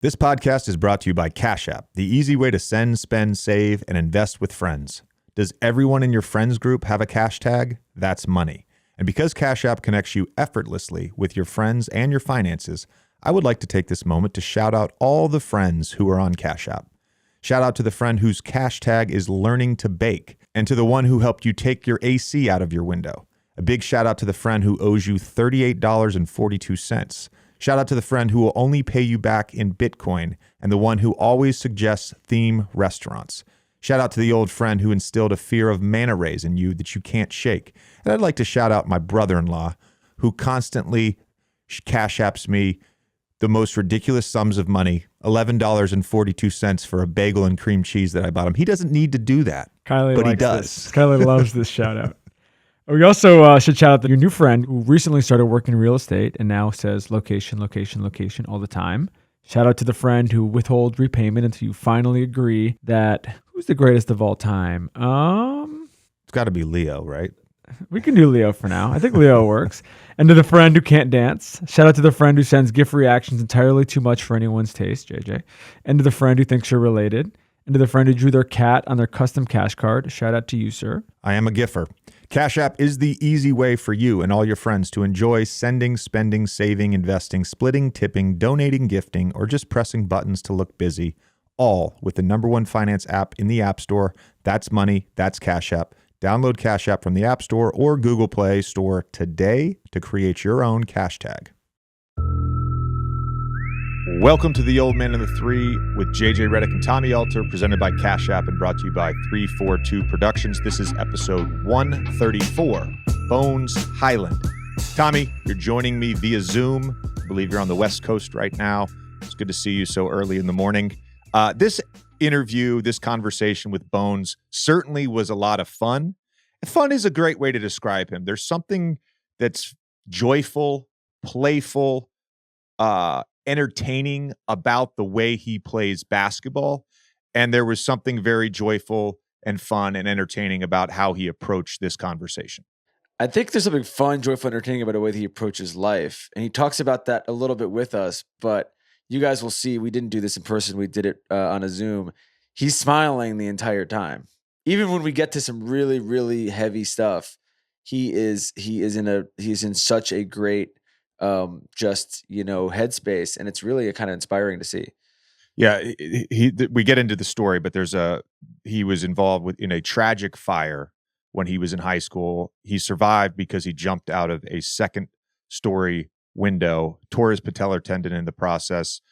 This podcast is brought to you by Cash App, the easy way to send, spend, save, and invest with friends. Does everyone in your friends group have a cash tag? That's money. And because Cash App connects you effortlessly with your friends and your finances, I would like to take this moment to shout out all the friends who are on Cash App. Shout out to the friend whose cash tag is learning to bake, and to the one who helped you take your AC out of your window. A big shout out to the friend who owes you $38.42. Shout out to the friend who will only pay you back in Bitcoin, and the one who always suggests theme restaurants. Shout out to the old friend who instilled a fear of manta rays in you that you can't shake. And I'd like to shout out my brother-in-law, who constantly cash apps me the most ridiculous sums of money, $11.42 for a bagel and cream cheese that I bought him. He doesn't need to do that, but he does. Kylie loves this shout out. We also should shout out your new friend who recently started working in real estate and now says location, location, location all the time. Shout out to the friend who withholds repayment until you finally agree that who's the greatest of all time? It's got to be Leo, right? We can do Leo for now. I think Leo works. And to the friend who can't dance. Shout out to the friend who sends GIF reactions entirely too much for anyone's taste, JJ. And to the friend who thinks you're related. And to the friend who drew their cat on their custom cash card. Shout out to you, sir. I am a giffer. Cash App is the easy way for you and all your friends to enjoy sending, spending, saving, investing, splitting, tipping, donating, gifting, or just pressing buttons to look busy, all with the #1 finance app in the App Store. That's money. That's Cash App. Download Cash App from the App Store or Google Play Store today to create your own cash tag. Welcome to The Old Man and the Three with JJ Redick and Tommy Elter, presented by Cash App and brought to you by 342 Productions. This is episode 134, Bones Hyland. Tommy, you're joining me via Zoom. I believe you're on the West Coast right now. It's good to see you so early in the morning. This interview, this conversation with Bones certainly was a lot of fun. Fun is a great way to describe him. There's something that's joyful, playful, entertaining about the way he plays basketball. And there was something very joyful and fun and entertaining about how he approached this conversation. I think there's something fun, joyful, entertaining about the way that he approaches life. And he talks about that a little bit with us, but you guys will see, we didn't do this in person. We did it on a Zoom. He's smiling the entire time. Even when we get to some really, really heavy stuff, he's in such a great, headspace. And it's really kind of inspiring to see. Yeah. We get into the story, but he was involved in a tragic fire when he was in high school. He survived because he jumped out of a second-story window, tore his patellar tendon in the process.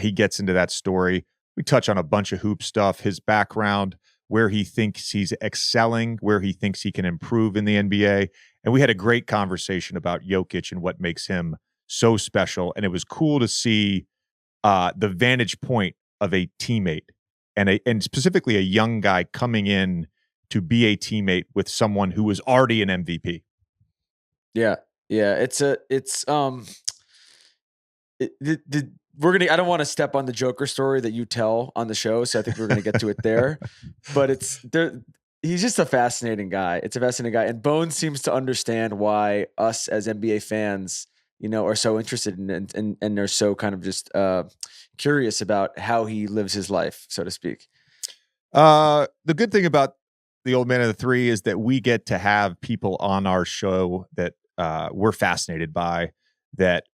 He gets into that story. We touch on a bunch of hoop stuff, his background, where he thinks he's excelling, where he thinks he can improve in the NBA. And we had a great conversation about Jokic and what makes him so special. And it was cool to see the vantage point of a teammate and specifically a young guy coming in to be a teammate with someone who was already an MVP. Yeah. Yeah. I don't want to step on the Joker story that you tell on the show, so I think we're going to get to it there. But he's just a fascinating guy. It's a fascinating guy, and Bones seems to understand why us as NBA fans, are so interested in and are so kind of just curious about how he lives his life, so to speak. The good thing about the Old Man of the Three is that we get to have people on our show that we're fascinated by, that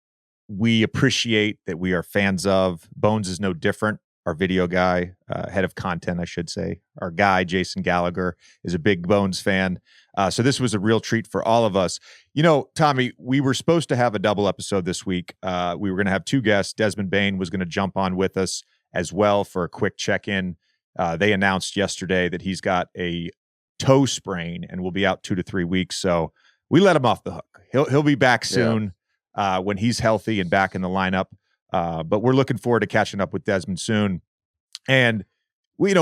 we appreciate, that we are fans of. Bones is no different. Our video guy, head of content, I should say. Our guy, Jason Gallagher, is a big Bones fan. So this was a real treat for all of us. Tommy, we were supposed to have a double episode this week. We were going to have two guests. Desmond Bain was going to jump on with us as well for a quick check-in. They announced yesterday that he's got a toe sprain and will be out 2 to 3 weeks. So we let him off the hook. He'll be back soon. Yeah. When he's healthy and back in the lineup. But we're looking forward to catching up with Desmond soon. And we've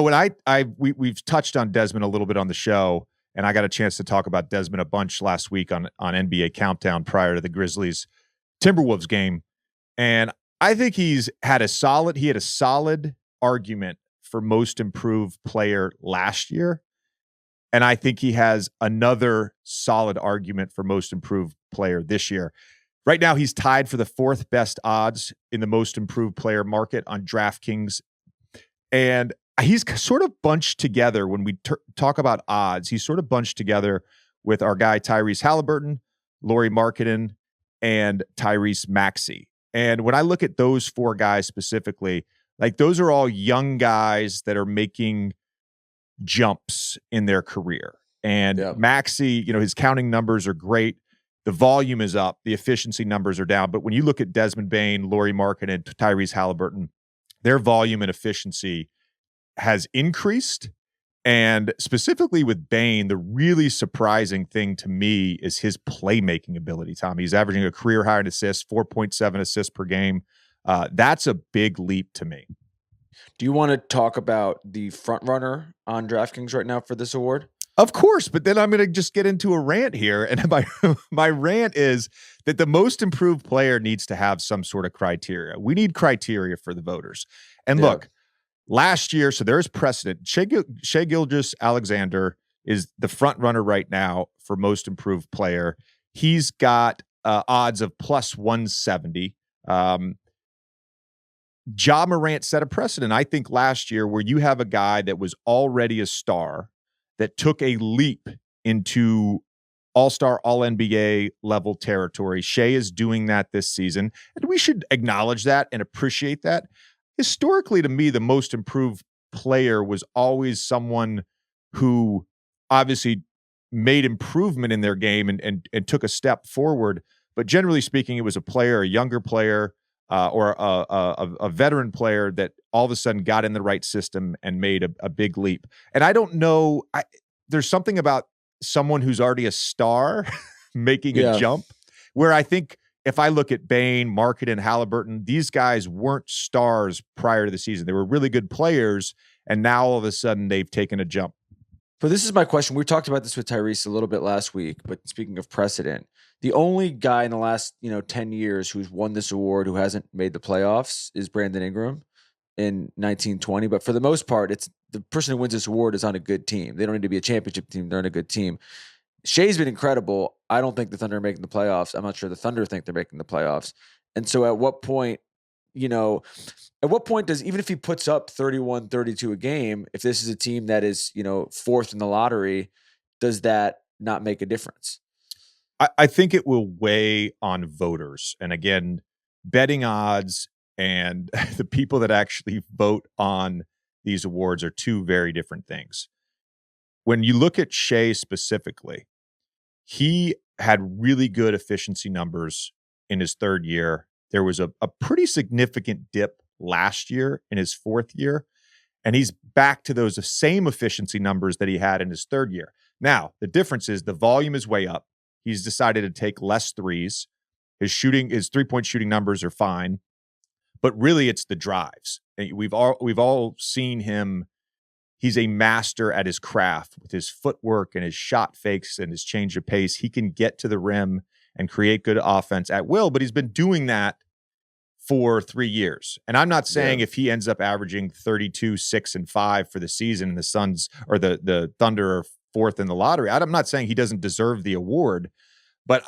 touched on Desmond a little bit on the show, and I got a chance to talk about Desmond a bunch last week on NBA Countdown prior to the Grizzlies Timberwolves game. And I think he had a solid argument for most improved player last year. And I think he has another solid argument for most improved player this year. Right now, he's tied for the 4th best odds in the most improved player market on DraftKings. And he's sort of bunched together when we talk about odds. He's sort of bunched together with our guy Tyrese Halliburton, Lauri Markkanen, and Tyrese Maxey. And when I look at those 4 guys specifically, like those are all young guys that are making jumps in their career. And Maxey, his counting numbers are great. The volume is up. The efficiency numbers are down. But when you look at Desmond Bane, Lauri Markkanen, and Tyrese Halliburton, their volume and efficiency has increased. And specifically with Bane, the really surprising thing to me is his playmaking ability, Tommy. He's averaging a career high in assists, 4.7 assists per game. That's a big leap to me. Do you want to talk about the front runner on DraftKings right now for this award? Of course, but then I'm going to just get into a rant here. And my rant is that the most improved player needs to have some sort of criteria. We need criteria for the voters. And look, last year, so there's precedent. Shai Gilgeous-Alexander is the front runner right now for most improved player. He's got odds of plus 170. Ja Morant set a precedent, I think, last year where you have a guy that was already a star that took a leap into all-star, all-NBA level territory. Shai is doing that this season, and we should acknowledge that and appreciate that. Historically, to me, the most improved player was always someone who obviously made improvement in their game and took a step forward. But generally speaking, it was a younger player, or a veteran player that all of a sudden got in the right system and made a big leap. And I don't know, there's something about someone who's already a star making a jump where I think if I look at Bane, Markkanen, Halliburton, these guys weren't stars prior to the season. They were really good players, and now all of a sudden they've taken a jump. But this is my question. We talked about this with Tyrese a little bit last week, but speaking of precedent, the only guy in the last 10 years who's won this award who hasn't made the playoffs is Brandon Ingram in 1920. But for the most part, it's the person who wins this award is on a good team. They don't need to be a championship team. They're on a good team. Shai's been incredible. I don't think the Thunder are making the playoffs. I'm not sure the Thunder think they're making the playoffs. And so at what point, does, even if he puts up 31, 32 a game, if this is a team that is, 4th in the lottery, does that not make a difference? I think it will weigh on voters. And again, betting odds and the people that actually vote on these awards are 2 very different things. When you look at Shai specifically, he had really good efficiency numbers in his 3rd year. There was a pretty significant dip last year in his 4th year, and he's back to those same efficiency numbers that he had in his 3rd year. Now, the difference is the volume is way up. He's decided to take less threes. His 3-point shooting numbers are fine, but really it's the drives. We've all seen him. He's a master at his craft with his footwork and his shot fakes and his change of pace. He can get to the rim and create good offense at will, but he's been doing that for 3 years. And I'm not saying if he ends up averaging 32, 6, and 5 for the season and the Suns or the Thunder are 4th in the lottery, I'm not saying he doesn't deserve the award, but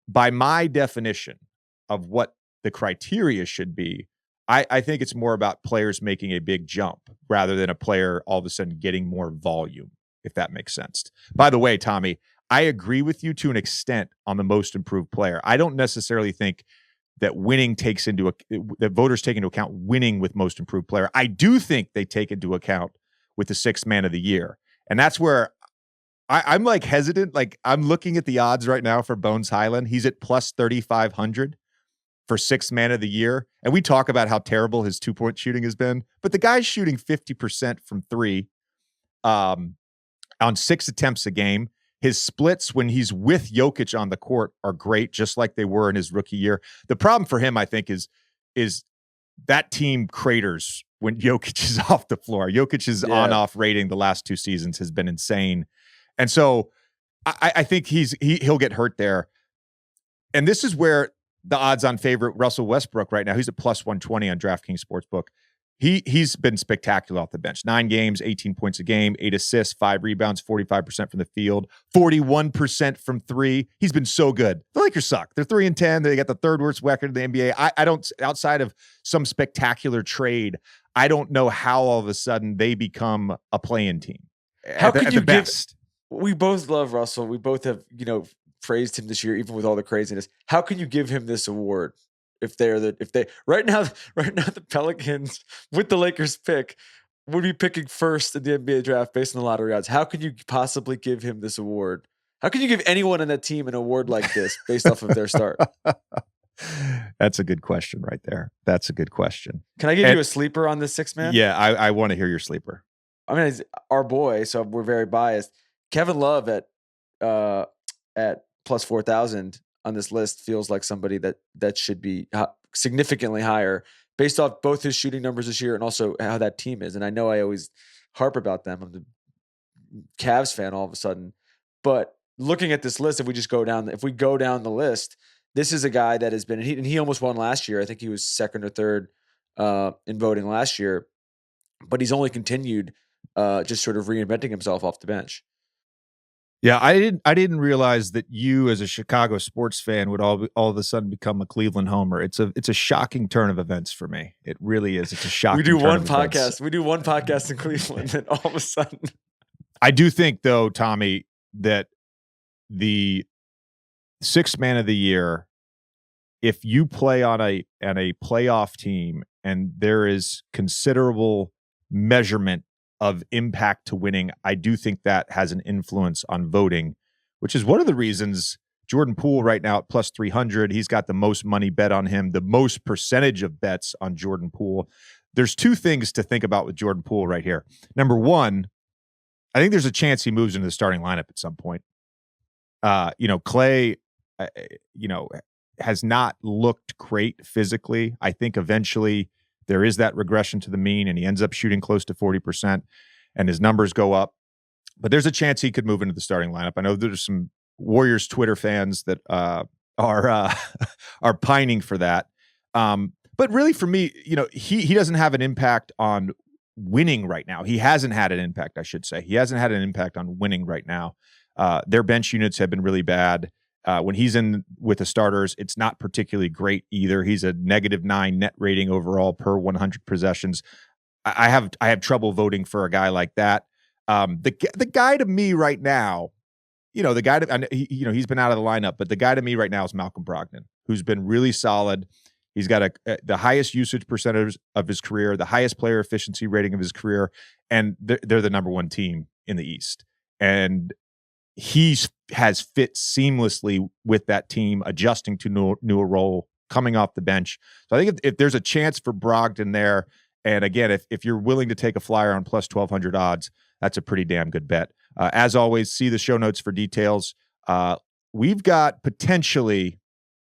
by my definition of what the criteria should be, I think it's more about players making a big jump rather than a player all of a sudden getting more volume, if that makes sense. By the way, Tommy, I agree with you to an extent on the most improved player. I don't necessarily think that that voters take into account winning with most improved player. I do think they take into account with the 6th man of the year. And that's where I'm like hesitant. Like I'm looking at the odds right now for Bones Hyland. He's at plus 3,500 for 6th man of the year. And we talk about how terrible his 2-point shooting has been, but the guy's shooting 50% from 3 on 6 attempts a game. His splits when he's with Jokic on the court are great, just like they were in his rookie year. The problem for him, I think, is that team craters when Jokic is off the floor. Jokic's on-off rating the last 2 seasons has been insane. And so I think he'll get hurt there. And this is where the odds on favorite Russell Westbrook right now, he's at plus 120 on DraftKings Sportsbook. he's been spectacular off the bench. 9 games, 18 points a game, 8 assists, 5 rebounds, 45% from the field, 41% from 3. He's been so good. The Lakers suck. They're 3-10. They got the third worst record in the NBA. I don't, outside of some spectacular trade, I don't know how all of a sudden they become a play-in team. How could you best? We both love Russell. We both have, praised him this year, even with all the craziness. How can you give him this award? If they right now the Pelicans with the Lakers pick would be picking first in the NBA draft based on the lottery odds. How could you possibly give him this award? How can you give anyone on that team an award like this based off of their start? That's a good question right there. That's a good question. Can I give you a sleeper on this 6-man? Yeah, I want to hear your sleeper. I mean, it's our boy, so we're very biased. Kevin Love at plus 4,000 on this list feels like somebody that should be significantly higher based off both his shooting numbers this year and also how that team is. And I know I always harp about them. I'm the Cavs fan all of a sudden, but looking at this list, if we go down the list, this is a guy that has been, and he almost won last year. I think he was second or third in voting last year, but he's only continued just sort of reinventing himself off the bench. Yeah, I didn't realize that you, as a Chicago sports fan, would all of a sudden become a Cleveland homer. It's a shocking turn of events for me. It really is. It's a shocking. We do turn one of podcast. Events. We do one podcast in Cleveland, and all of a sudden, I do think, though, Tommy, that the 6th man of the year, if you play on a playoff team and there is considerable measurement of impact to winning, I do think that has an influence on voting, which is one of the reasons Jordan Poole right now at plus 300, he's got the most money bet on him, the most percentage of bets on Jordan Poole. There's 2 things to think about with Jordan Poole right here. Number one, I think there's a chance he moves into the starting lineup at some point. Clay, has not looked great physically. I think eventually there is that regression to the mean, and he ends up shooting close to 40%, and his numbers go up. But there's a chance he could move into the starting lineup. I know there's some Warriors Twitter fans that are pining for that. But really, for me, he doesn't have an impact on winning right now. He hasn't had an impact, I should say. He hasn't had an impact on winning right now. Their bench units have been really bad. When he's in with the starters, it's not particularly great either. He's a -9 net rating overall per 100 possessions. I have trouble voting for a guy like that. The guy to me right now, he's been out of the lineup, but the guy to me right now is Malcolm Brogdon, who's been really solid. He's got the highest usage percentage of his career, the highest player efficiency rating of his career, and they're the number 1 team in the East. And he has fit seamlessly with that team, adjusting to newer role, coming off the bench. So I think if there's a chance for Brogdon there, and again, if you're willing to take a flyer on plus 1,200 odds, that's a pretty damn good bet. As always, see the show notes for details. We've got potentially,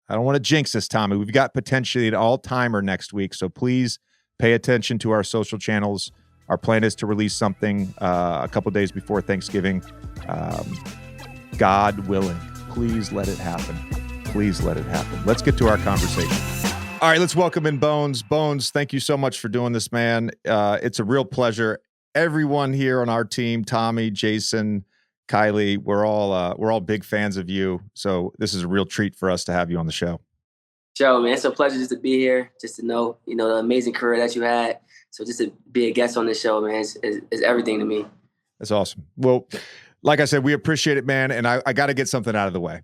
I don't want to jinx this, Tommy, we've got potentially an all-timer next week, so please pay attention to our social channels. Our plan is to release something a couple days before Thanksgiving. God willing, please let it happen. Please let it happen. Let's get to our conversation. All right, let's welcome in Bones. Bones, thank you so much for doing this, man. It's a real pleasure. Everyone here on our team, Tommy, Jason, Kylie, we're all big fans of you. So this is a real treat for us to have you on the show. Joe, man, it's a pleasure just to be here, just to know, the amazing career that you had. So just to be a guest on this show, man, is everything to me. That's awesome. Well, like I said, we appreciate it, man. And I got to get something out of the way.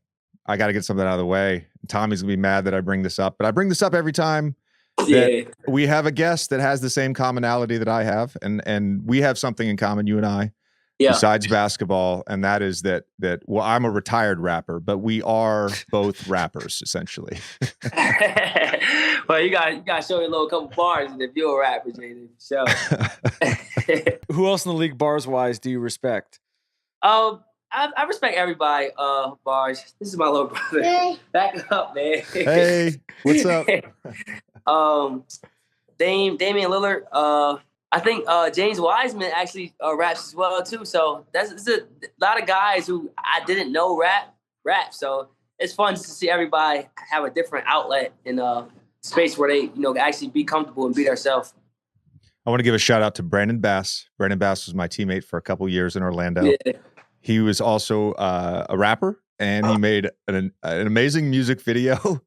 Tommy's going to be mad that I bring this up, but I bring this up every time that we have a guest that has the same commonality that I have. And we have something in common, you and I, besides basketball. And that is that, I'm a retired rapper, but we are both rappers, essentially. Well, you got to show me a little couple bars if you're a rapper, Jason. So, who else in the league, bars wise, do you respect? I respect everybody. Bars. This is my little brother. Hey. Back up, man. Hey, what's up? Damian Lillard. I think James Wiseman actually raps as well too. So it's a lot of guys who I didn't know rap. So it's fun to see everybody have a different outlet in a space where they actually be comfortable and be themselves. I want to give a shout out to Brandon Bass. Brandon Bass was my teammate for a couple years in Orlando. Yeah. He was also a rapper, and he made an amazing music video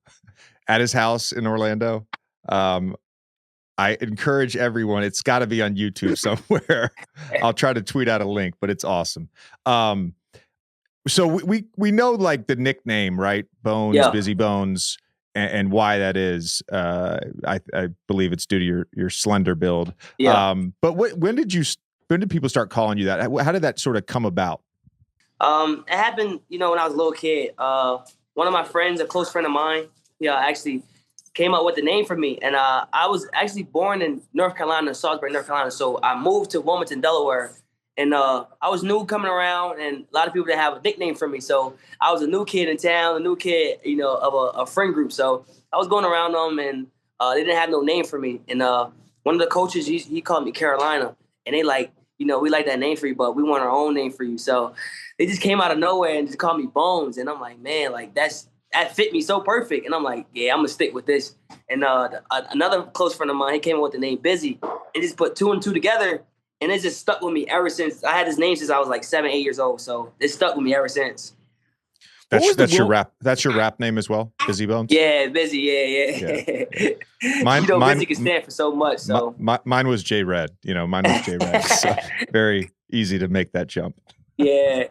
at his house in Orlando. I encourage everyone. It's got to be on YouTube somewhere. I'll try to tweet out a link, but it's awesome. So we know like the nickname, right? Bones, Yeah. Busy Bones, and why that is. I believe it's due to your slender build. Yeah. But when did people start calling you that? How did that sort of come about? It happened, when I was a little kid. One of my friends, a close friend of mine, actually came up with the name for me. And I was actually born in North Carolina, Salisbury, North Carolina. So I moved to Wilmington, Delaware. And I was new coming around, and a lot of people didn't have a nickname for me. So I was a new kid in town, a new kid, of a friend group. So I was going around them, and they didn't have no name for me. And one of the coaches, he called me Carolina. And they like, we like that name for you, but we want our own name for you. So they just came out of nowhere and just called me Bones. And I'm like, man, like that fit me so perfect. And I'm like, yeah, I'm going to stick with this. And another close friend of mine, he came up with the name Busy, and just put 2 and 2 together. And it just stuck with me ever since. I had his name since I was like 7, 8 years old. So it stuck with me ever since. That's your rap. That's your rap name as well, Busy Bones. Yeah, Busy. Yeah. Mine Busy can stand for so much. So mine was J Red. Mine was J Red. So very easy to make that jump. Yeah.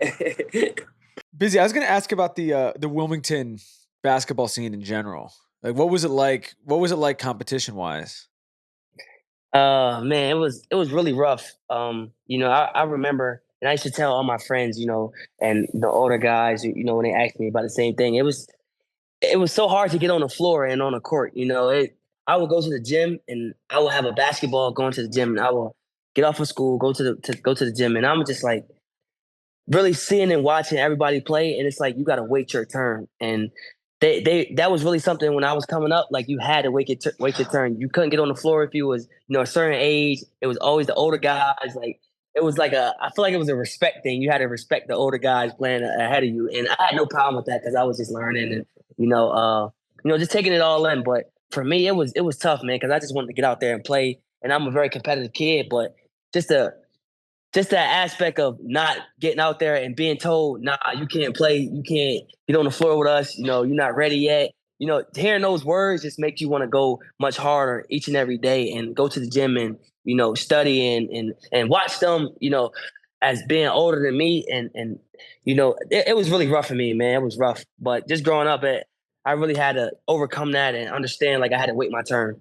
Busy. I was going to ask about the Wilmington basketball scene in general. Like, what was it like? What was it like competition wise? Man, it was really rough. I remember, and I used to tell all my friends, and the older guys, when they asked me about the same thing, it was so hard to get on the floor and on the court. I would go to the gym, and I would have a basketball going to the gym, and I will get off of school, go to the gym, and I'm just like really seeing and watching everybody play, and it's like you got to wait your turn. And that was really something when I was coming up. Like, you had to wait your turn. You couldn't get on the floor if you was a certain age. It was always the older guys. Like, it was like I feel like it was a respect thing. You had to respect the older guys playing ahead of you, and I had no problem with that because I was just learning and just taking it all in. But for me, it was tough, man, because I just wanted to get out there and play. And I'm a very competitive kid, but just that aspect of not getting out there and being told, nah, you can't play, you can't get on the floor with us, you're not ready yet. Hearing those words just makes you want to go much harder each and every day and go to the gym and, study and watch them, as being older than me. And it was really rough for me, man. It was rough. But just growing up, I really had to overcome that and understand, like, I had to wait my turn.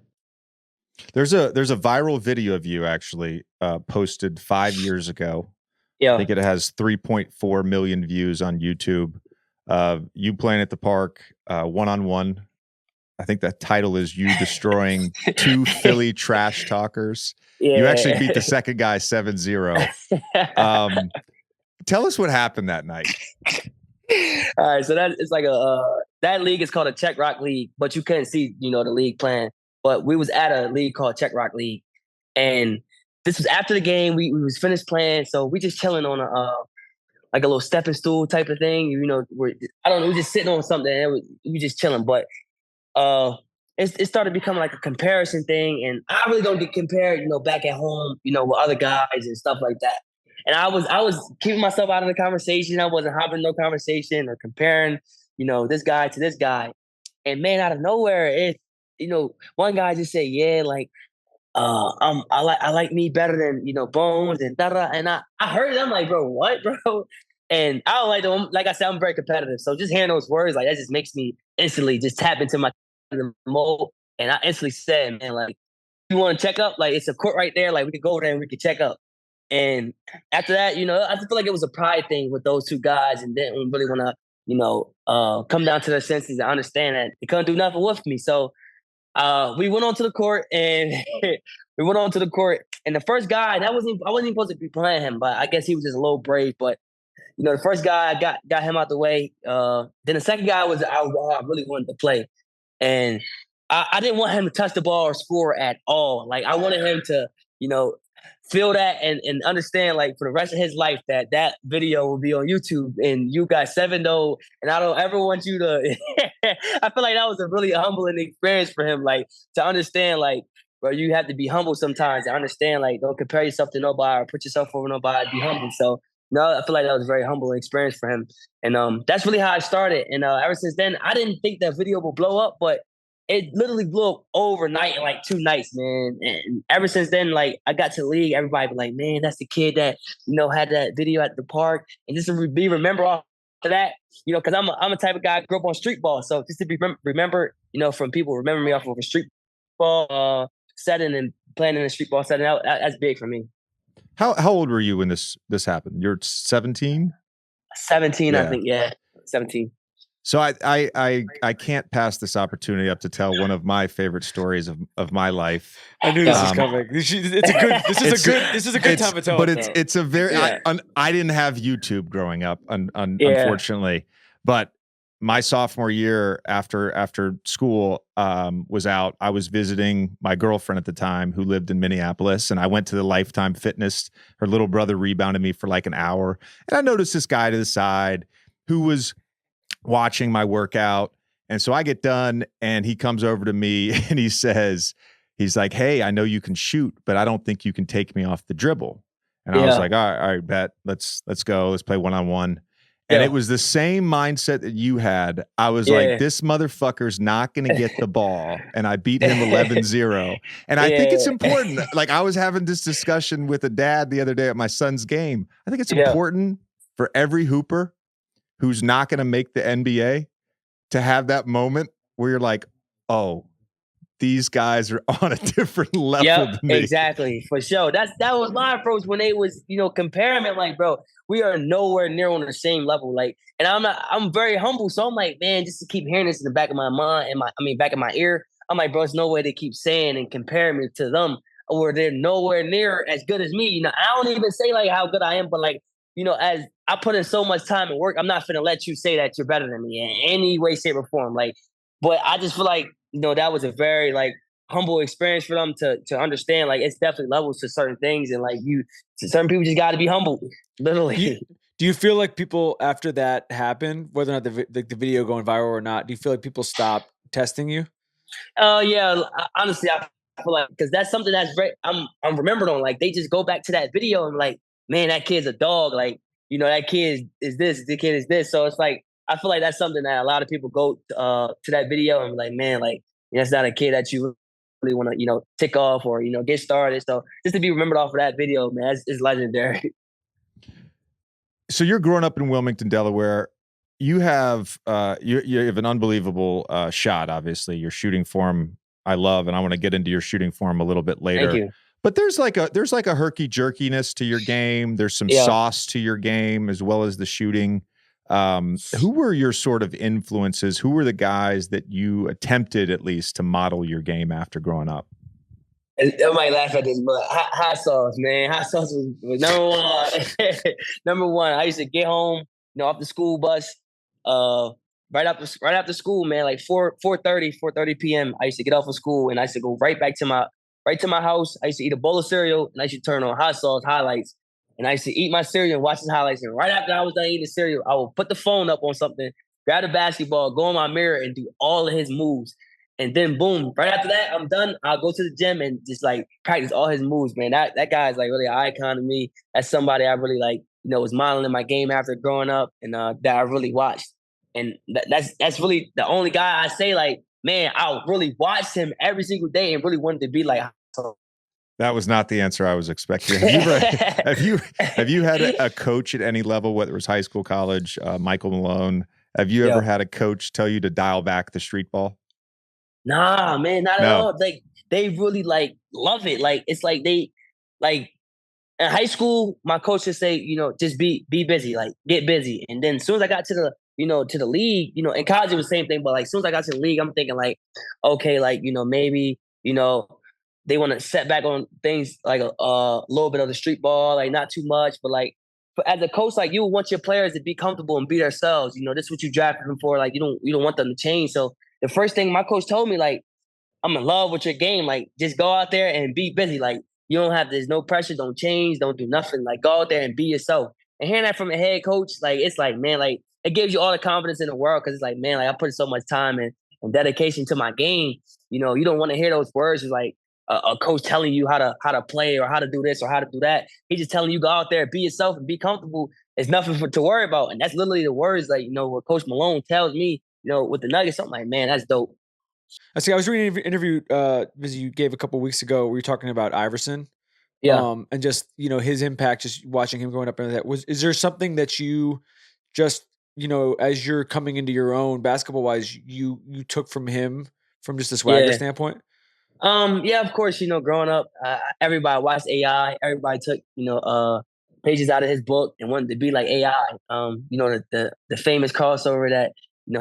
There's a viral video of you actually posted 5 years ago. Yeah. I think it has 3.4 million views on YouTube. You playing at the park, 1-on-1. I think the title is you destroying 2 Philly trash talkers. Yeah. You actually beat the second guy 7-0. Tell us what happened that night. All right, so it's like that league is called a Czech Rock League, but you couldn't see the league playing. But we was at a league called Czech Rock League, and this was after the game. We was finished playing, so we just chilling on like a little stepping stool type of thing. We're just sitting on something, and we just chilling. But it started becoming like a comparison thing, and I really don't get compared, back at home, with other guys and stuff like that. And I was keeping myself out of the conversation. I wasn't having no conversation or comparing, this guy to this guy. And man, out of nowhere, one guy just said, yeah, like, I like me better than, Bones and da-da. And I heard it. I'm like, bro, what, bro? And I don't like them. Like I said, I'm very competitive. So just hearing those words, like, that just makes me instantly just tap into my mode. And I instantly said, man, like, you want to check up? Like, it's a court right there. Like, we could go over there and we could check up. And after that, I just feel like it was a pride thing with those two guys, and didn't really want to, come down to their senses and understand that they couldn't do nothing with me. So we went on to the court, and the first guy, I wasn't even supposed to be playing him, but I guess he was just a little brave. But the first guy got him out the way. Then the second guy I really wanted to play, and I didn't want him to touch the ball or score at all. Like, I wanted him to, feel that and understand, like, for the rest of his life that video will be on YouTube and you got 7-0, and I don't ever want you to I feel like that was a really humbling experience for him, like, to understand, like, bro, you have to be humble sometimes. I understand, like, don't compare yourself to nobody or put yourself over nobody. Be humble. So, no, I feel like that was a very humbling experience for him. And that's really how I started. And ever since then, I didn't think that video would blow up, but it literally blew up overnight in like 2 nights, man. And ever since then, like, I got to the league, everybody be like, man, that's the kid that, had that video at the park. And just to be remembered off of that, because I'm a type of guy, I grew up on street ball. So just to be remembered, from people remember me off of a street ball setting and playing in a street ball setting, that's big for me. How old were you when this happened? You're 17? 17, yeah. I think, yeah. 17. So I can't pass this opportunity up to tell one of my favorite stories of my life. I knew this was coming. This is a good time to tell. But it's a very I didn't have YouTube growing up, unfortunately. But my sophomore year after school was out, I was visiting my girlfriend at the time who lived in Minneapolis, and I went to the Lifetime Fitness. Her little brother rebounded me for like an hour, and I noticed this guy to the side who was watching my workout. And so I get done and he comes over to me and he's like, hey, I know you can shoot, but I don't think you can take me off the dribble. And I was like, all right, bet. Let's go. Let's play one-on-one. And it was the same mindset that you had. I was like, this motherfucker's not going to get the ball. And I beat him 11-0. And I think it's important. Like, I was having this discussion with a dad the other day at my son's game. I think it's important for every hooper who's not going to make the NBA to have that moment where you're like, oh, these guys are on a different level than me. Exactly, for sure. That was my approach when they was, comparing me. Like, bro, we are nowhere near on the same level. Like, and I'm very humble. So I'm like, man, just to keep hearing this in the back of my mind and back of my ear, I'm like, bro, it's no way they keep saying and comparing me to them or they're nowhere near as good as me. I don't even say like how good I am, but like, as I put in so much time and work, I'm not finna let you say that you're better than me in any way, shape, or form. Like, but I just feel like, that was a very like humble experience for them to understand. Like, it's definitely levels to certain things, and like certain people just got to be humble, literally. Do you feel like people after that happened, whether or not the video going viral or not? Do you feel like people stop testing you? Yeah. Honestly, I feel like because that's something that's very I'm remembered on. Like, they just go back to that video and like, man, that kid's a dog. Like, that kid is this, the kid is this. So it's like, I feel like that's something that a lot of people go to that video and be like, man, like, that's not a kid that you really want to, tick off or, get started. So just to be remembered off of that video, man, it's legendary. So you're growing up in Wilmington, Delaware. You have you have an unbelievable shot. Obviously, your shooting form I love, and I want to get into your shooting form a little bit later. Thank you. But there's like a herky jerkiness to your game. There's some sauce to your game as well as the shooting. Who were your sort of influences? Who were the guys that you attempted at least to model your game after growing up? I might laugh at this, but hot sauce, man. Hot sauce was number one. Number one. I used to get home, off the school bus, right after school, man, like 4:30 p.m. I used to get off of school and I used to go right to my house. I used to eat a bowl of cereal and I used to turn on hot sauce highlights. And I used to eat my cereal and watch the highlights. And right after I was done eating the cereal, I would put the phone up on something, grab the basketball, go in my mirror and do all of his moves. And then boom, right after that, I'm done. I'll go to the gym and just like practice all his moves, man. That guy is like really an icon to me. That's somebody I really like, was modeling my game after growing up and that I really watched. And that's really the only guy I say like, man, I really watched him every single day and really wanted to be like. That was not the answer I was expecting. Have you had a coach at any level, whether it was high school, college, Michael Malone? Have you ever had a coach tell you to dial back the street ball? Nah, man, not at all. Like, they really like love it. Like, it's like they like in high school, my coach would say, just be busy, like get busy. And then as soon as I got to the league, in college it was the same thing. But like as soon as I got to the league, I'm thinking like, okay, like, maybe, they want to set back on things like a little bit of the street ball, like not too much, but like as a coach, like you want your players to be comfortable and be themselves. This is what you drafted them for. Like you don't want them to change. So the first thing my coach told me, like, I'm in love with your game. Like, just go out there and be busy. Like, there's no pressure. Don't change. Don't do nothing. Like, go out there and be yourself. And hearing that from a head coach, like, it's like, man, like, it gives you all the confidence in the world because it's like, man, like, I put so much time and dedication to my game. You don't want to hear those words. It's like, a coach telling you how to play or how to do this or how to do that. He's just telling you go out there, be yourself, and be comfortable. It's nothing to worry about, and that's literally the words like what Coach Malone tells me. With the Nuggets, I'm like, man, that's dope. I was reading an interview you gave a couple weeks ago where you're talking about Iverson. Yeah. And just, his impact, just watching him going up into that. Is there something that you just, as you're coming into your own basketball wise, you took from him from just a swagger standpoint? Yeah, of course, growing up, everybody watched AI. Everybody took, pages out of his book and wanted to be like AI. The famous crossover that,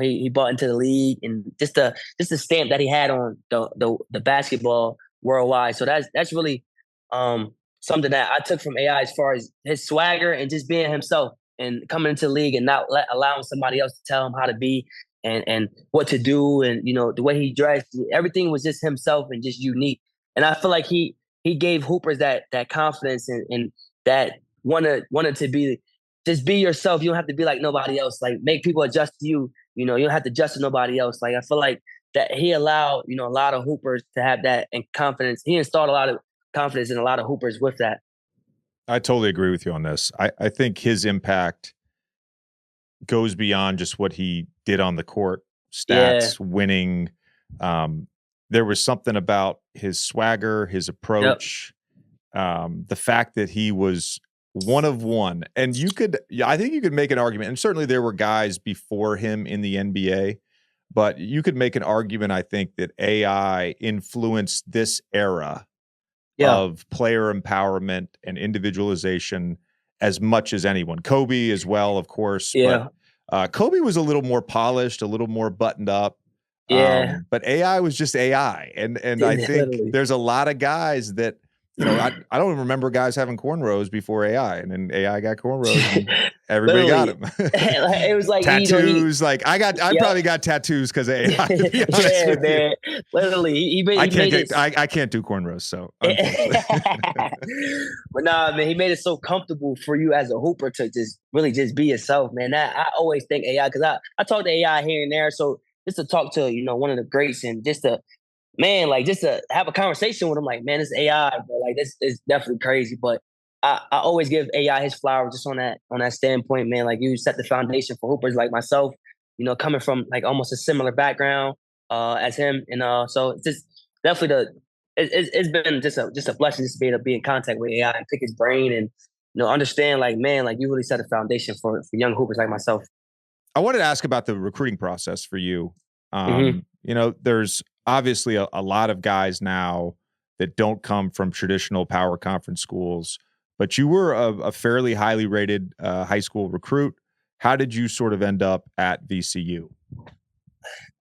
he brought into the league, and just the stamp that he had on the basketball worldwide. So that's really something that I took from AI as far as his swagger and just being himself and coming into the league and not allowing somebody else to tell him how to be and what to do. And, the way he dressed, everything was just himself and just unique. And I feel like he gave hoopers that confidence and that wanted to be, just be yourself. You don't have to be like nobody else. Like, make people adjust to you. You don't have to adjust to nobody else. Like, I feel like that he allowed, a lot of hoopers to have that and confidence. He installed a lot of confidence in a lot of hoopers with that. I totally agree with you on this. I think his impact goes beyond just what he did on the court, stats, winning. There was something about his swagger, his approach, the fact that he was one of one. And I think you could make an argument, and certainly there were guys before him in the NBA, but you could make an argument, I think, that AI influenced this era of player empowerment and individualization as much as anyone. Kobe as well, of course. Yeah. But Kobe was a little more polished, a little more buttoned up. Yeah. But AI was just AI. And I think there's a lot of guys that, I don't remember guys having cornrows before AI, and then AI got cornrows and everybody got them. It was like tattoos. I probably got tattoos because of AI. To be honest with man. You. Literally, I can't do cornrows, so. But nah, man, he made it so comfortable for you as a hooper to just really just be yourself, man. I always think AI, because I talk to AI here and there, so just to talk to one of the greats and just to. Man, just to have a conversation with him, like, man, it's AI, bro. Like, this is definitely crazy. But I always give AI his flowers just on that standpoint, man. Like, you set the foundation for hoopers like myself, coming from like almost a similar background as him, and so it's just definitely it's been just a blessing just to be able to be in contact with AI and pick his brain and understand, like, man, like, you really set a foundation for young hoopers like myself. I wanted to ask about the recruiting process for you. There's obviously a lot of guys now that don't come from traditional power conference schools, but you were a fairly highly rated high school recruit. How did you sort of end up at VCU?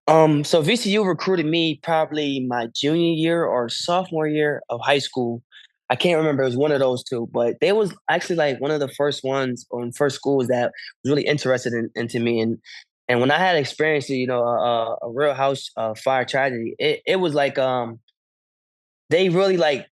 So VCU recruited me probably my junior year or sophomore year of high school. I can't remember. It was one of those two, but they was actually like one of the first ones or first schools that was really interested into me. And when I had experienced, a real house fire tragedy, it was like they really like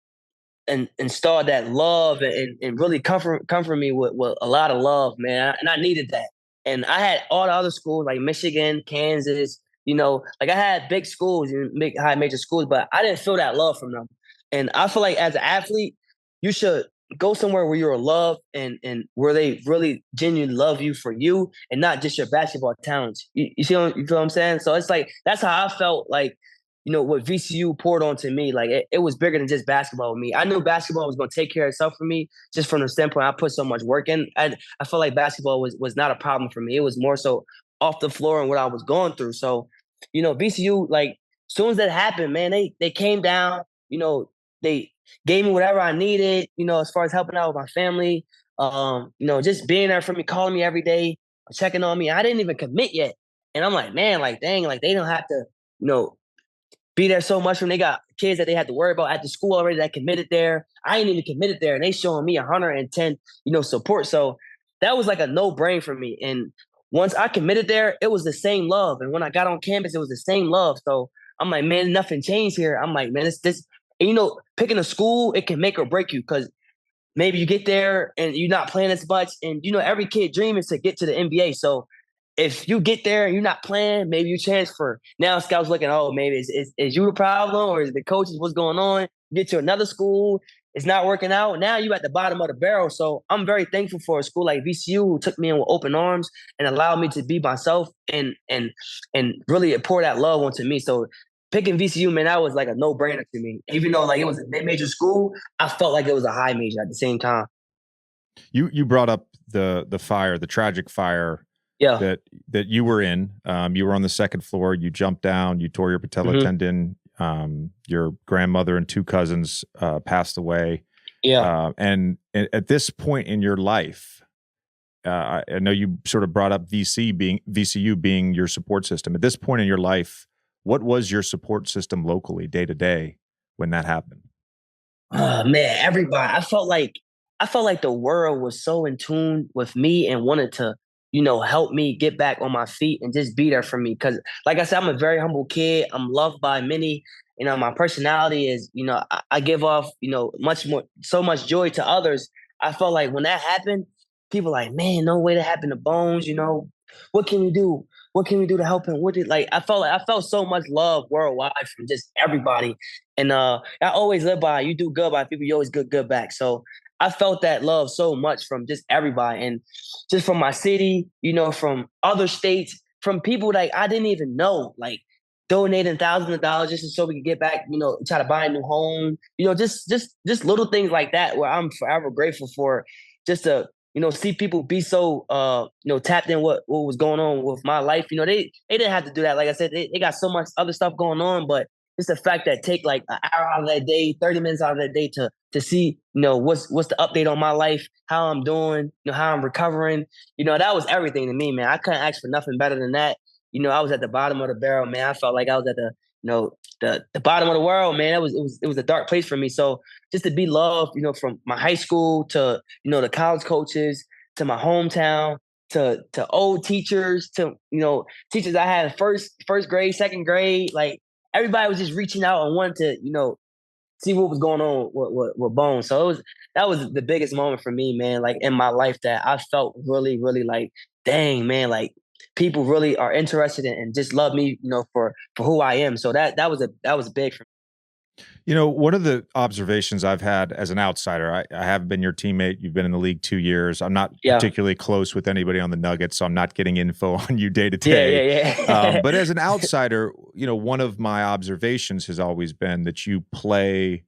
installed that love and really comfort me with a lot of love, man. And I needed that. And I had all the other schools like Michigan, Kansas, like I had big schools and big high major schools, but I didn't feel that love from them. And I feel like as an athlete, you should go somewhere where you're loved and where they really genuinely love you for you and not just your basketball talents. You feel what I'm saying? So it's like, that's how I felt like, what VCU poured onto me. Like it was bigger than just basketball with me. I knew basketball was going to take care of itself for me just from the standpoint I put so much work in. I felt like basketball was not a problem for me. It was more so off the floor and what I was going through. So, VCU, like, as soon as that happened, man, they came down, they gave me whatever I needed, as far as helping out with my family, just being there for me, calling me every day, checking on me. I didn't even commit yet. And I'm like, man, like, dang, like, they don't have to, be there so much when they got kids that they had to worry about at the school already that committed there. I ain't even committed there. And they showing me 110, support. So that was like a no-brain for me. And once I committed there, it was the same love. And when I got on campus, it was the same love. So I'm like, man, nothing changed here. I'm like, man, it's this. And, picking a school, it can make or break you because maybe you get there and you're not playing as much. And, every kid dream is to get to the NBA. So if you get there and you're not playing, maybe you transfer. Now scouts looking, oh, maybe is you the problem or is the coaches? What's going on? Get to another school, it's not working out. Now you at the bottom of the barrel. So I'm very thankful for a school like VCU who took me in with open arms and allowed me to be myself and really pour that love onto me. So picking VCU, man, that was like a no brainer to me. Even though like it was a mid major school, I felt like it was a high major at the same time. You brought up the fire, the tragic fire Yeah. that you were in. You were on the second floor. You jumped down. You tore your patella tendon. Your grandmother and 2 cousins passed away. Yeah. And at this point in your life, I know you sort of brought up VCU being your support system. At this point in your life, what was your support system locally, day to day, when that happened? Oh man, everybody. I felt like the world was so in tune with me and wanted to, help me get back on my feet and just be there for me. Cause like I said, I'm a very humble kid. I'm loved by many. My personality is, I give off, so much joy to others. I felt like when that happened, people like, man, no way that happened to Bones, what can we do? What can we do to help him? I felt so much love worldwide from just everybody. And I always live by you do good by people, you always good back. So I felt that love so much from just everybody and just from my city, from other states, from people like I didn't even know, like donating thousands of dollars just so we could get back, try to buy a new home, just little things like that where I'm forever grateful for just to see people be so tapped in what was going on with my life. They didn't have to do that. Like I said, they got so much other stuff going on, but it's the fact that take like an hour out of that day, 30 minutes out of that day to see, what's the update on my life, how I'm doing, how I'm recovering. That was everything to me, man. I couldn't ask for nothing better than that. I was at the bottom of the barrel, man. I felt like I was at the bottom of the world, man. It was a dark place for me. So just to be loved, from my high school to the college coaches to my hometown to old teachers to teachers I had in first grade, second grade, like everybody was just reaching out and wanted to see what was going on with Bones. So that was the biggest moment for me, man. Like in my life that I felt really, really like, dang, man, like people really are interested in and just love me, for who I am. So that was big for me. One of the observations I've had as an outsider, I have been your teammate. You've been in the league 2 years. I'm not Yeah. particularly close with anybody on the Nuggets, so I'm not getting info on you day to Yeah, day. yeah. But as an outsider, one of my observations has always been that you play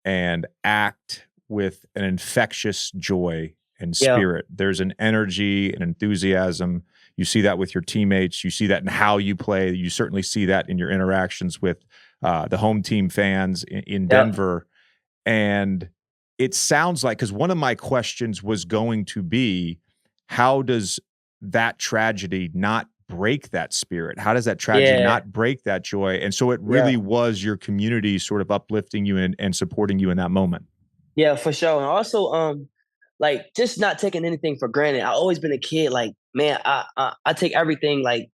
and act with an infectious joy and Yeah. spirit. There's an energy and enthusiasm. You see that with your teammates. You see that in how you play. You certainly see that in your interactions with the home team fans in Denver. And it sounds like, because one of my questions was going to be, how does that tragedy not break that spirit? How does that tragedy not break that joy? And so it really was your community sort of uplifting you and supporting you in that moment. Yeah, for sure. And also, like just not taking anything for granted. I always been a kid, like, man, I take everything like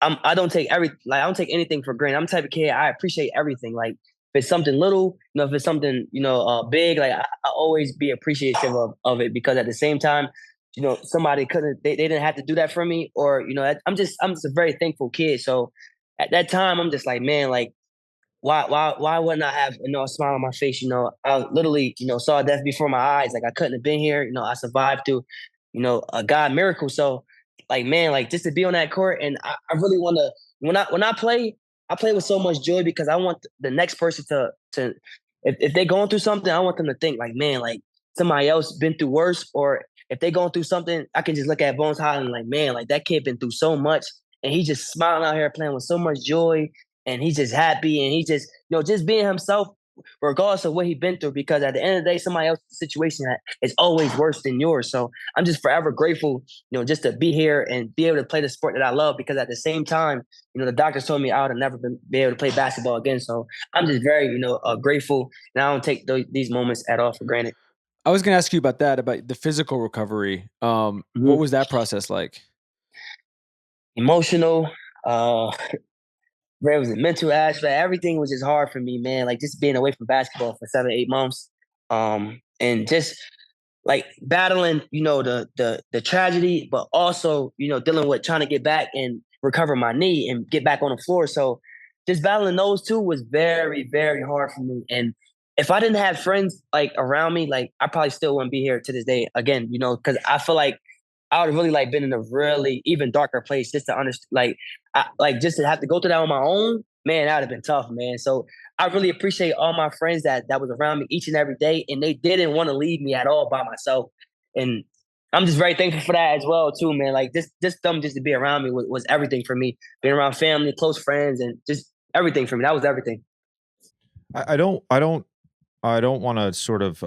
I don't take I don't take anything for granted. I'm the type of kid, I appreciate everything. Like if it's something little, if it's something, big, like I always be appreciative of it because at the same time, somebody they didn't have to do that for me or, I'm just a very thankful kid. So at that time, I'm just like, man, like, why wouldn't I have a smile on my face? I literally saw death before my eyes. Like I couldn't have been here. I survived through a God miracle. So like man, like just to be on that court and I really want to when I play, I play with so much joy because I want the next person to if they're going through something, I want them to think like man, like somebody else been through worse, or if they're going through something, I can just look at Bones Hyland like man, like that kid been through so much and he just smiling out here playing with so much joy and he's just happy and he just just being himself regardless of what he's been through because at the end of the day somebody else's situation is always worse than yours. So I'm just forever grateful just to be here and be able to play the sport that I love because at the same time the doctors told me I would have never be able to play basketball again. So I'm just very grateful and I don't take these moments at all for granted. I was going to ask you about that, about the physical recovery. What was that process like? Emotional, where it was a mental aspect, everything was just hard for me, man. Like just being away from basketball for 7, 8 months. And just like battling, the tragedy, but also, dealing with trying to get back and recover my knee and get back on the floor. So just battling those two was very, very hard for me. And if I didn't have friends like around me, like I probably still wouldn't be here to this day again, because I feel like I would have really like been in a really even darker place just to understand, just to have to go through that on my own, man, that would have been tough, man. So I really appreciate all my friends that was around me each and every day, and they didn't want to leave me at all by myself. And I'm just very thankful for that as well, too, man. Like just them just to be around me was everything for me. Being around family, close friends, and just everything for me. That was everything. I don't want to sort of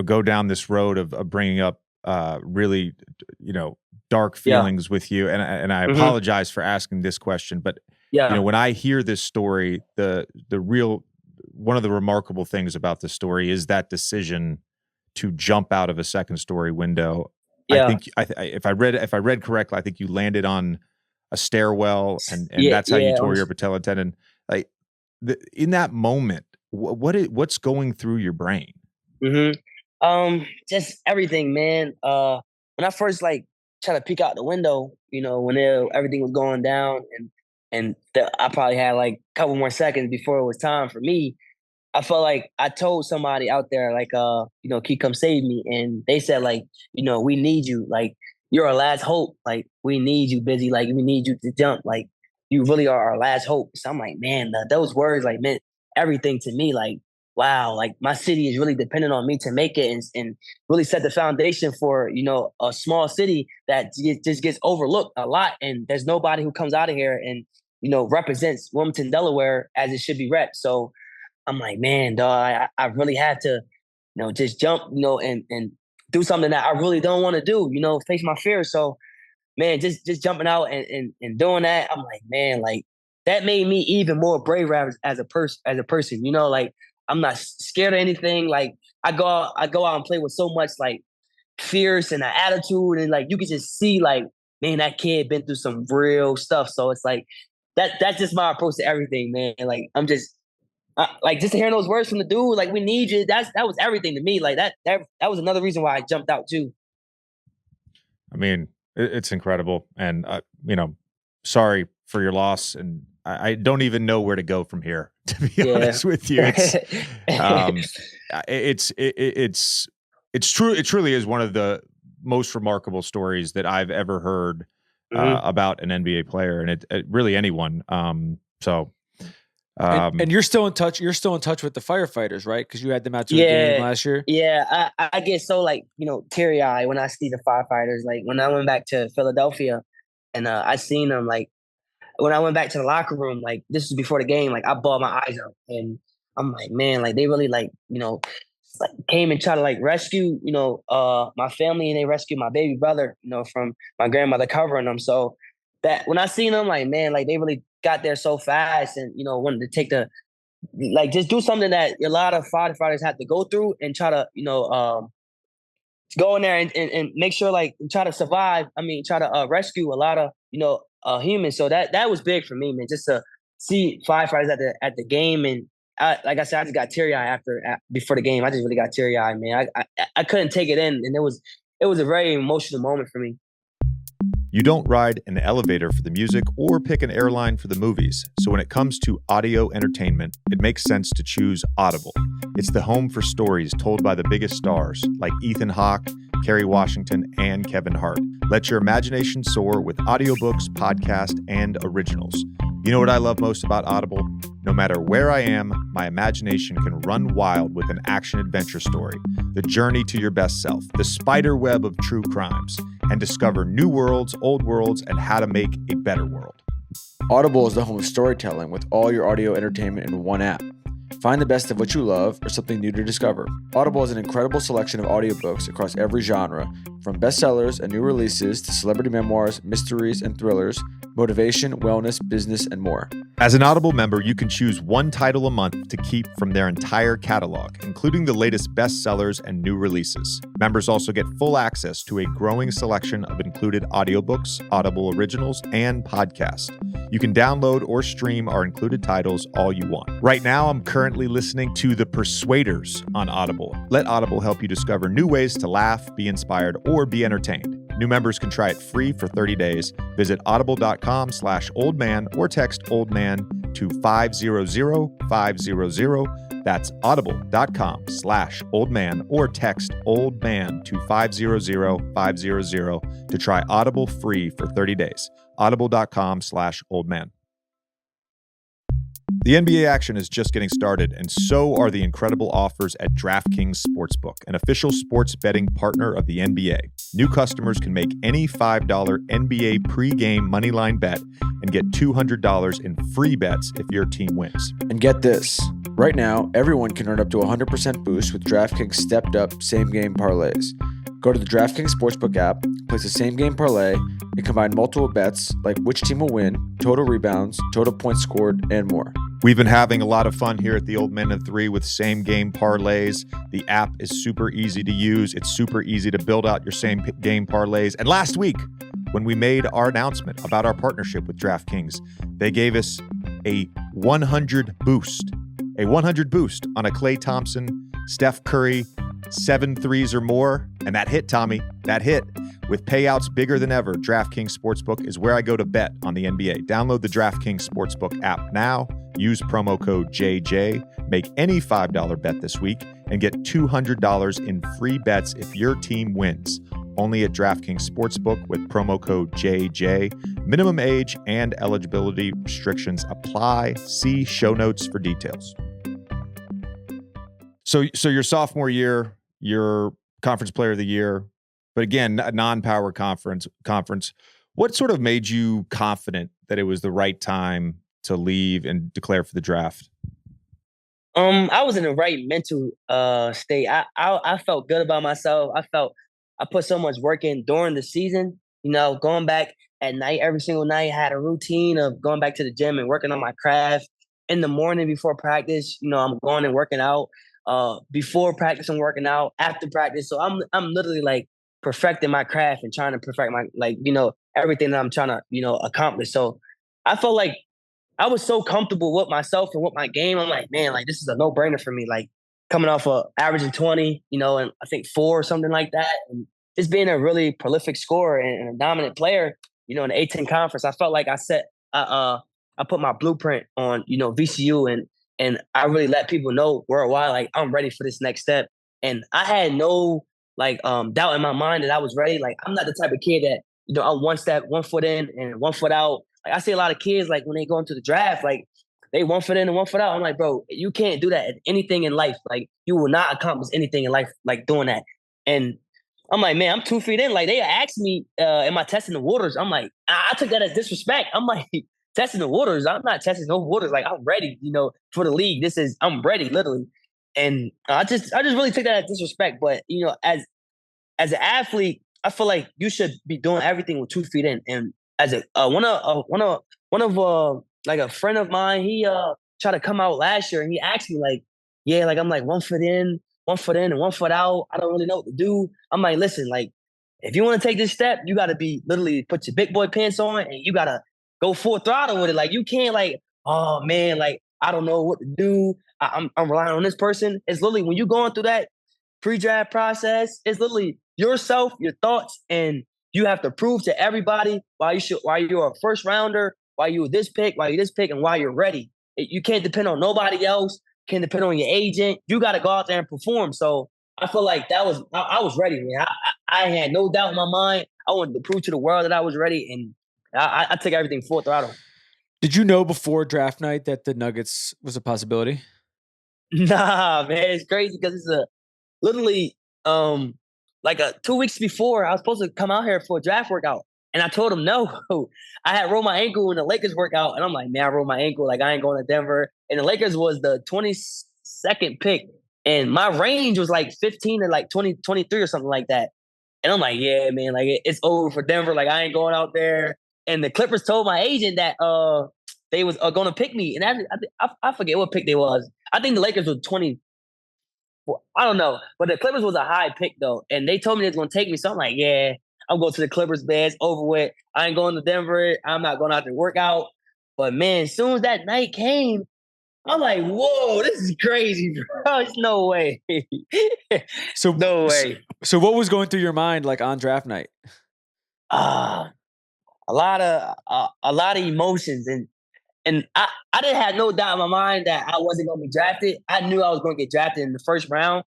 go down this road of bringing up really dark feelings with you, and I apologize for asking this question, but when I hear this story, one of the remarkable things about this story is that decision to jump out of a second story window. I think if I read correctly, I think you landed on a stairwell, and that's how you tore your patella tendon. Like in that moment, what's going through your brain? Just everything, man. When I first tried to peek out the window, when everything was going down, and I probably had like a couple more seconds before it was time for me. I felt like I told somebody out there, Key, come save me. And they said, we need you. Like, you're our last hope. Like, we need you, Busy. Like, we need you to jump. Like, you really are our last hope. So I'm like, man, those words meant everything to me. Like, wow, like my city is really dependent on me to make it and really set the foundation for, a small city that just gets overlooked a lot. And there's nobody who comes out of here and, represents Wilmington, Delaware as it should be rep. So I'm like, man, dog, I really had to, just jump, and do something that I really don't want to do, face my fears. So, man, just jumping out and doing that, I'm like, man, like that made me even more brave as a person, like I'm not scared of anything. Like I go out and play with so much like fierce and an attitude, and like you can just see like, man, that kid been through some real stuff. So it's like that's just my approach to everything, man. Like I'm just just hearing those words from the dude, like we need you. That was everything to me. Like that was another reason why I jumped out too. I mean, it's incredible, and sorry for your loss, and I don't even know where to go from here. To be honest with you, it's true. It truly is one of the most remarkable stories that I've ever heard about an NBA player, and it really anyone. And you're still in touch. You're still in touch with the firefighters, right? Because you had them out to a game last year. Yeah, I get so teary eyed when I see the firefighters. Like when I went back to Philadelphia, and I seen them. Like when I went back to the locker room, like this was before the game. Like I bawled my eyes out, and I'm like, man, like they really came and tried to rescue my family, and they rescued my baby brother, from my grandmother covering them. So that when I seen them, like man, like they really got there so fast, and wanted to take just do something that a lot of firefighters have to go through, and try to go in there and make sure try to survive. I mean, try to rescue a lot of humans. So that was big for me, man. Just to see firefighters at the game, and like I said, I just got teary eyed before the game. I just really got teary eyed, man. I couldn't take it in, and it was a very emotional moment for me. You don't ride an elevator for the music or pick an airline for the movies. So when it comes to audio entertainment, it makes sense to choose Audible. It's the home for stories told by the biggest stars like Ethan Hawke, Kerry Washington, and Kevin Hart. Let your imagination soar with audiobooks, podcasts, and originals. You know what I love most about Audible? No matter where I am, my imagination can run wild with an action-adventure story, the journey to your best self, the spider web of true crimes, and discover new worlds, old worlds, and how to make a better world. Audible is the home of storytelling with all your audio entertainment in one app. Find the best of what you love or something new to discover. Audible has an incredible selection of audiobooks across every genre, from bestsellers and new releases to celebrity memoirs, mysteries, and thrillers. motivation, wellness, business, and more. As an Audible member, you can choose one title a month to keep from their entire catalog, including the latest bestsellers and new releases. Members also get full access to a growing selection of included audiobooks, Audible originals, and podcasts. You can download or stream our included titles all you want. Right now, I'm currently listening to The Persuaders on Audible. Let Audible help you discover new ways to laugh, be inspired, or be entertained. New members can try it free for 30 days. Visit audible.com/oldman or text oldman to 500-500. That's audible.com/oldman or text oldman to 500-500 to try Audible free for 30 days. Audible.com/oldman. The NBA action is just getting started, and so are the incredible offers at DraftKings Sportsbook, an official sports betting partner of the NBA. New customers can make any $5 NBA pregame moneyline bet and get $200 in free bets if your team wins. And get this. Right now, everyone can earn up to 100% boost with DraftKings stepped-up same-game parlays. Go to the DraftKings Sportsbook app, place a same-game parlay, and combine multiple bets like which team will win, total rebounds, total points scored, and more. We've been having a lot of fun here at the Old Men of Three with same-game parlays. The app is super easy to use. It's super easy to build out your same-game parlays. And last week, when we made our announcement about our partnership with DraftKings, they gave us a 100 boost on a Klay Thompson, Steph Curry, 7 threes or more. And that hit, Tommy. That hit. With payouts bigger than ever, DraftKings Sportsbook is where I go to bet on the NBA. Download the DraftKings Sportsbook app now. Use promo code JJ. Make any $5 bet this week and get $200 in free bets if your team wins. Only at DraftKings Sportsbook with promo code JJ. Minimum age and eligibility restrictions apply. See show notes for details. So your sophomore year, your conference player of the year, but again, a non-power conference. What sort of made you confident that it was the right time to leave and declare for the draft? I was in the right mental state. I felt good about myself. I put so much work in during the season. You know, going back at night every single night, I had a routine of going back to the gym and working on my craft. In the morning before practice, you know, I'm going and working out. Before practice, I'm working out. After practice, so I'm literally like perfecting my craft and trying to perfect my, like, you know, everything that I'm trying to, you know, accomplish. So I felt like I was so comfortable with myself and with my game. I'm like, man, like this is a no-brainer for me. Like coming off of averaging 20, you know, and I think 4 or something like that. And just being a really prolific scorer and a dominant player, you know, in the A-10 conference, I felt like I put my blueprint on, you know, VCU and I really let people know worldwide, like I'm ready for this next step. And I had no doubt in my mind that I was ready. Like I'm not the type of kid that, you know, I'm one foot in and 1 foot out. Like I see a lot of kids, like when they go into the draft, like they 1 foot in and 1 foot out. I'm like, bro, you can't do that at anything in life. Like you will not accomplish anything in life like doing that. And I'm like, man, I'm 2 feet in. Like they asked me, am I testing the waters? I'm like, I took that as disrespect. I'm like, testing the waters. I'm not testing no waters. Like I'm ready, you know, for the league. I'm ready, literally. And I just really took that as disrespect. But you know, as an athlete, I feel like you should be doing everything with 2 feet in. And as a one of like a friend of mine, he tried to come out last year and he asked me like, yeah, like I'm like 1 foot in and 1 foot out. I don't really know what to do. I'm like, listen, like if you want to take this step, you got to be literally put your big boy pants on and you got to go full throttle with it. Like you can't like, oh man, like I don't know what to do. I'm relying on this person. It's literally when you're going through that pre-draft process, it's literally yourself, your thoughts, and you have to prove to everybody why you're a first rounder, why you this pick, and why you're ready. You can't depend on nobody else. Can't depend on your agent. You got to go out there and perform. So I feel like I was ready, man. I had no doubt in my mind. I wanted to prove to the world that I was ready, and I took everything full throttle. Did you know before draft night that the Nuggets was a possibility? Nah, man, it's crazy because it's literally 2 weeks before I was supposed to come out here for a draft workout, and I told him no. I had rolled my ankle in the Lakers workout, and I'm like, man, I rolled my ankle. Like I ain't going to Denver, and the Lakers was the 22nd pick, and my range was like 15 to like 20, 23 or something like that. And I'm like, yeah, man, like it's over for Denver. Like I ain't going out there. and the Clippers told my agent that they was going to pick me, and I forget what pick they was. I think the Lakers were 20. Well, I don't know, but the Clippers was a high pick though, and they told me they was going to take me. So I'm like, yeah, I'm going to the Clippers. Man, it's over with. I ain't going to Denver. I'm not going out to work out. But man, as soon as that night came, I'm like, whoa, this is crazy, bro. There's no way. So No way. So what was going through your mind like on draft night? A lot of emotions, and I didn't have no doubt in my mind that I wasn't going to be drafted. I knew I was going to get drafted in the first round.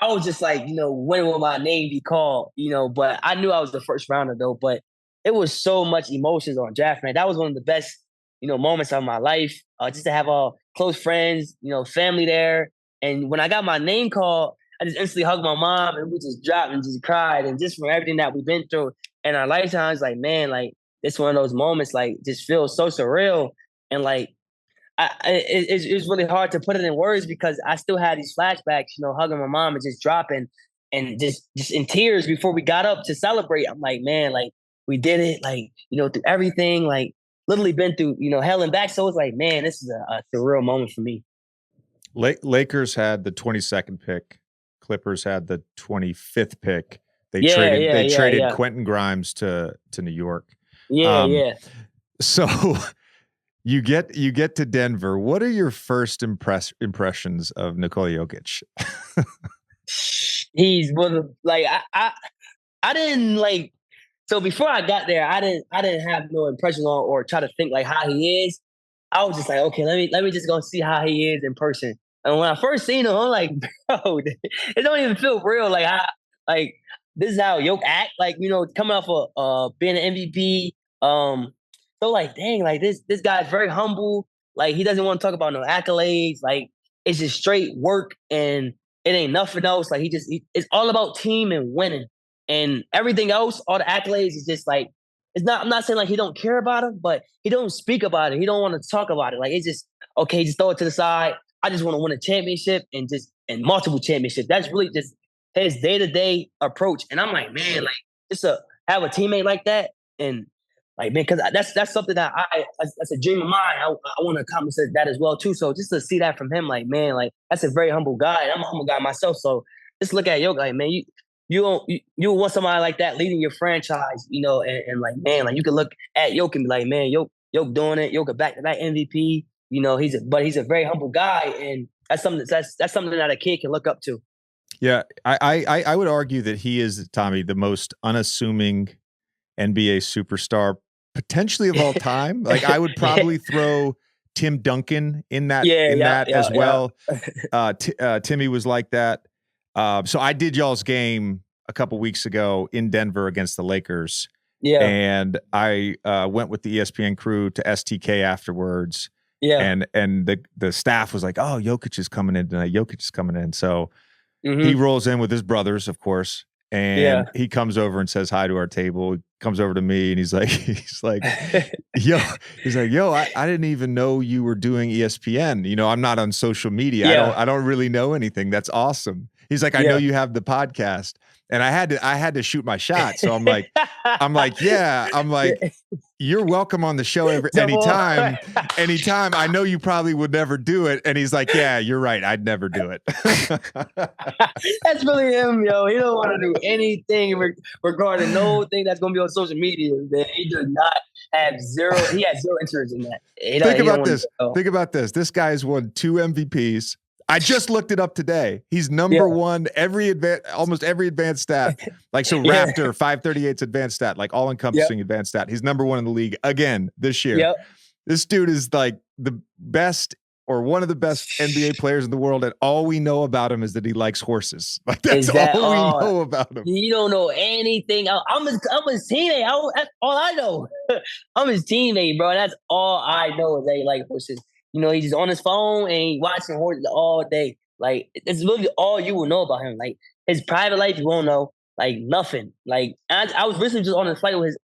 I was just like, when will my name be called? But I knew I was the first rounder though. But it was so much emotions on draft night. That was one of the best, moments of my life. Just to have all close friends, family there. And when I got my name called, I just instantly hugged my mom and we just dropped and just cried. And just from everything that we've been through in our lifetimes, like, man, like it's one of those moments, like just feels so surreal. And like, it's really hard to put it in words because I still had these flashbacks, hugging my mom and just dropping and just in tears before we got up to celebrate. I'm like, man, like we did it, like, through everything, like literally been through, hell and back. So it's like, man, this is a surreal moment for me. Lakers had the 22nd pick. Clippers had the 25th pick. They traded Quentin Grimes to New York. Yeah. So you get to Denver. What are your first impressions of Nikola Jokic? He's one of I didn't like. So before I got there, I didn't have no impression on or try to think like how he is. I was just like, okay, let me just go see how he is in person. And when I first seen him, I'm like, bro, it don't even feel real. Like this is how Yoke act. Like, coming off of being an MVP. So like, dang, like this guy's very humble. Like he doesn't want to talk about no accolades. Like it's just straight work and it ain't nothing else. Like it's all about team and winning. And everything else, all the accolades is just like, I'm not saying like he don't care about it, but he don't speak about it. He don't want to talk about it. Like it's just, okay, just throw it to the side. I just want to win a championship and multiple championships. That's really just his day-to-day approach. And I'm like, man, like just to have a teammate like that. And like, man, because that's something that that's a dream of mine. I want to accomplish that as well too. So just to see that from him, like, man, like that's a very humble guy. And I'm a humble guy myself. So just look at Yoke, like, man, you want somebody like that leading your franchise, and like, man, like you can look at Yoke and be like, man, Yoke doing it. Yoke a back-to-back MVP. He's a very humble guy, and that's something that a kid can look up to. Yeah, I would argue that he is, Tommy, the most unassuming NBA superstar potentially of all time. Like I would probably throw Tim Duncan in that as well. Timmy was like that. So I did y'all's game a couple weeks ago in Denver against the Lakers. Yeah. And I went with the ESPN crew to STK afterwards. Yeah. And the staff was like, oh, Jokic is coming in tonight. Jokic is coming in. So he rolls in with his brothers, of course. And he comes over and says hi to our table. He comes over to me and he's like, yo, I didn't even know you were doing ESPN. I'm not on social media. Yeah. I don't really know anything. That's awesome. He's like, I know you have the podcast. And I had to shoot my shot. So I'm like, you're welcome on the show anytime. Anytime. I know you probably would never do it. And he's like, yeah, you're right. I'd never do it. That's really him, yo. He don't want to do anything regarding no thing that's going to be on social media. Man. He does not have zero. He has zero interest in that. Think about this. This guy's won 2 MVPs. I just looked it up today. He's number one almost every advanced stat. Like so Raptor 538's advanced stat, like all encompassing advanced stat. He's number 1 in the league again this year. Yep. This dude is like the best or one of the best NBA players in the world, and all we know about him is that he likes horses. Like that's all we know about him. You don't know anything. I'm his teammate. That's all I know. I'm his teammate, bro. That's all I know is that he likes horses. He's just on his phone and he watching horses all day. Like, it's literally all you will know about him. Like, his private life, you won't know. Like, nothing. Like, I was recently just on a flight with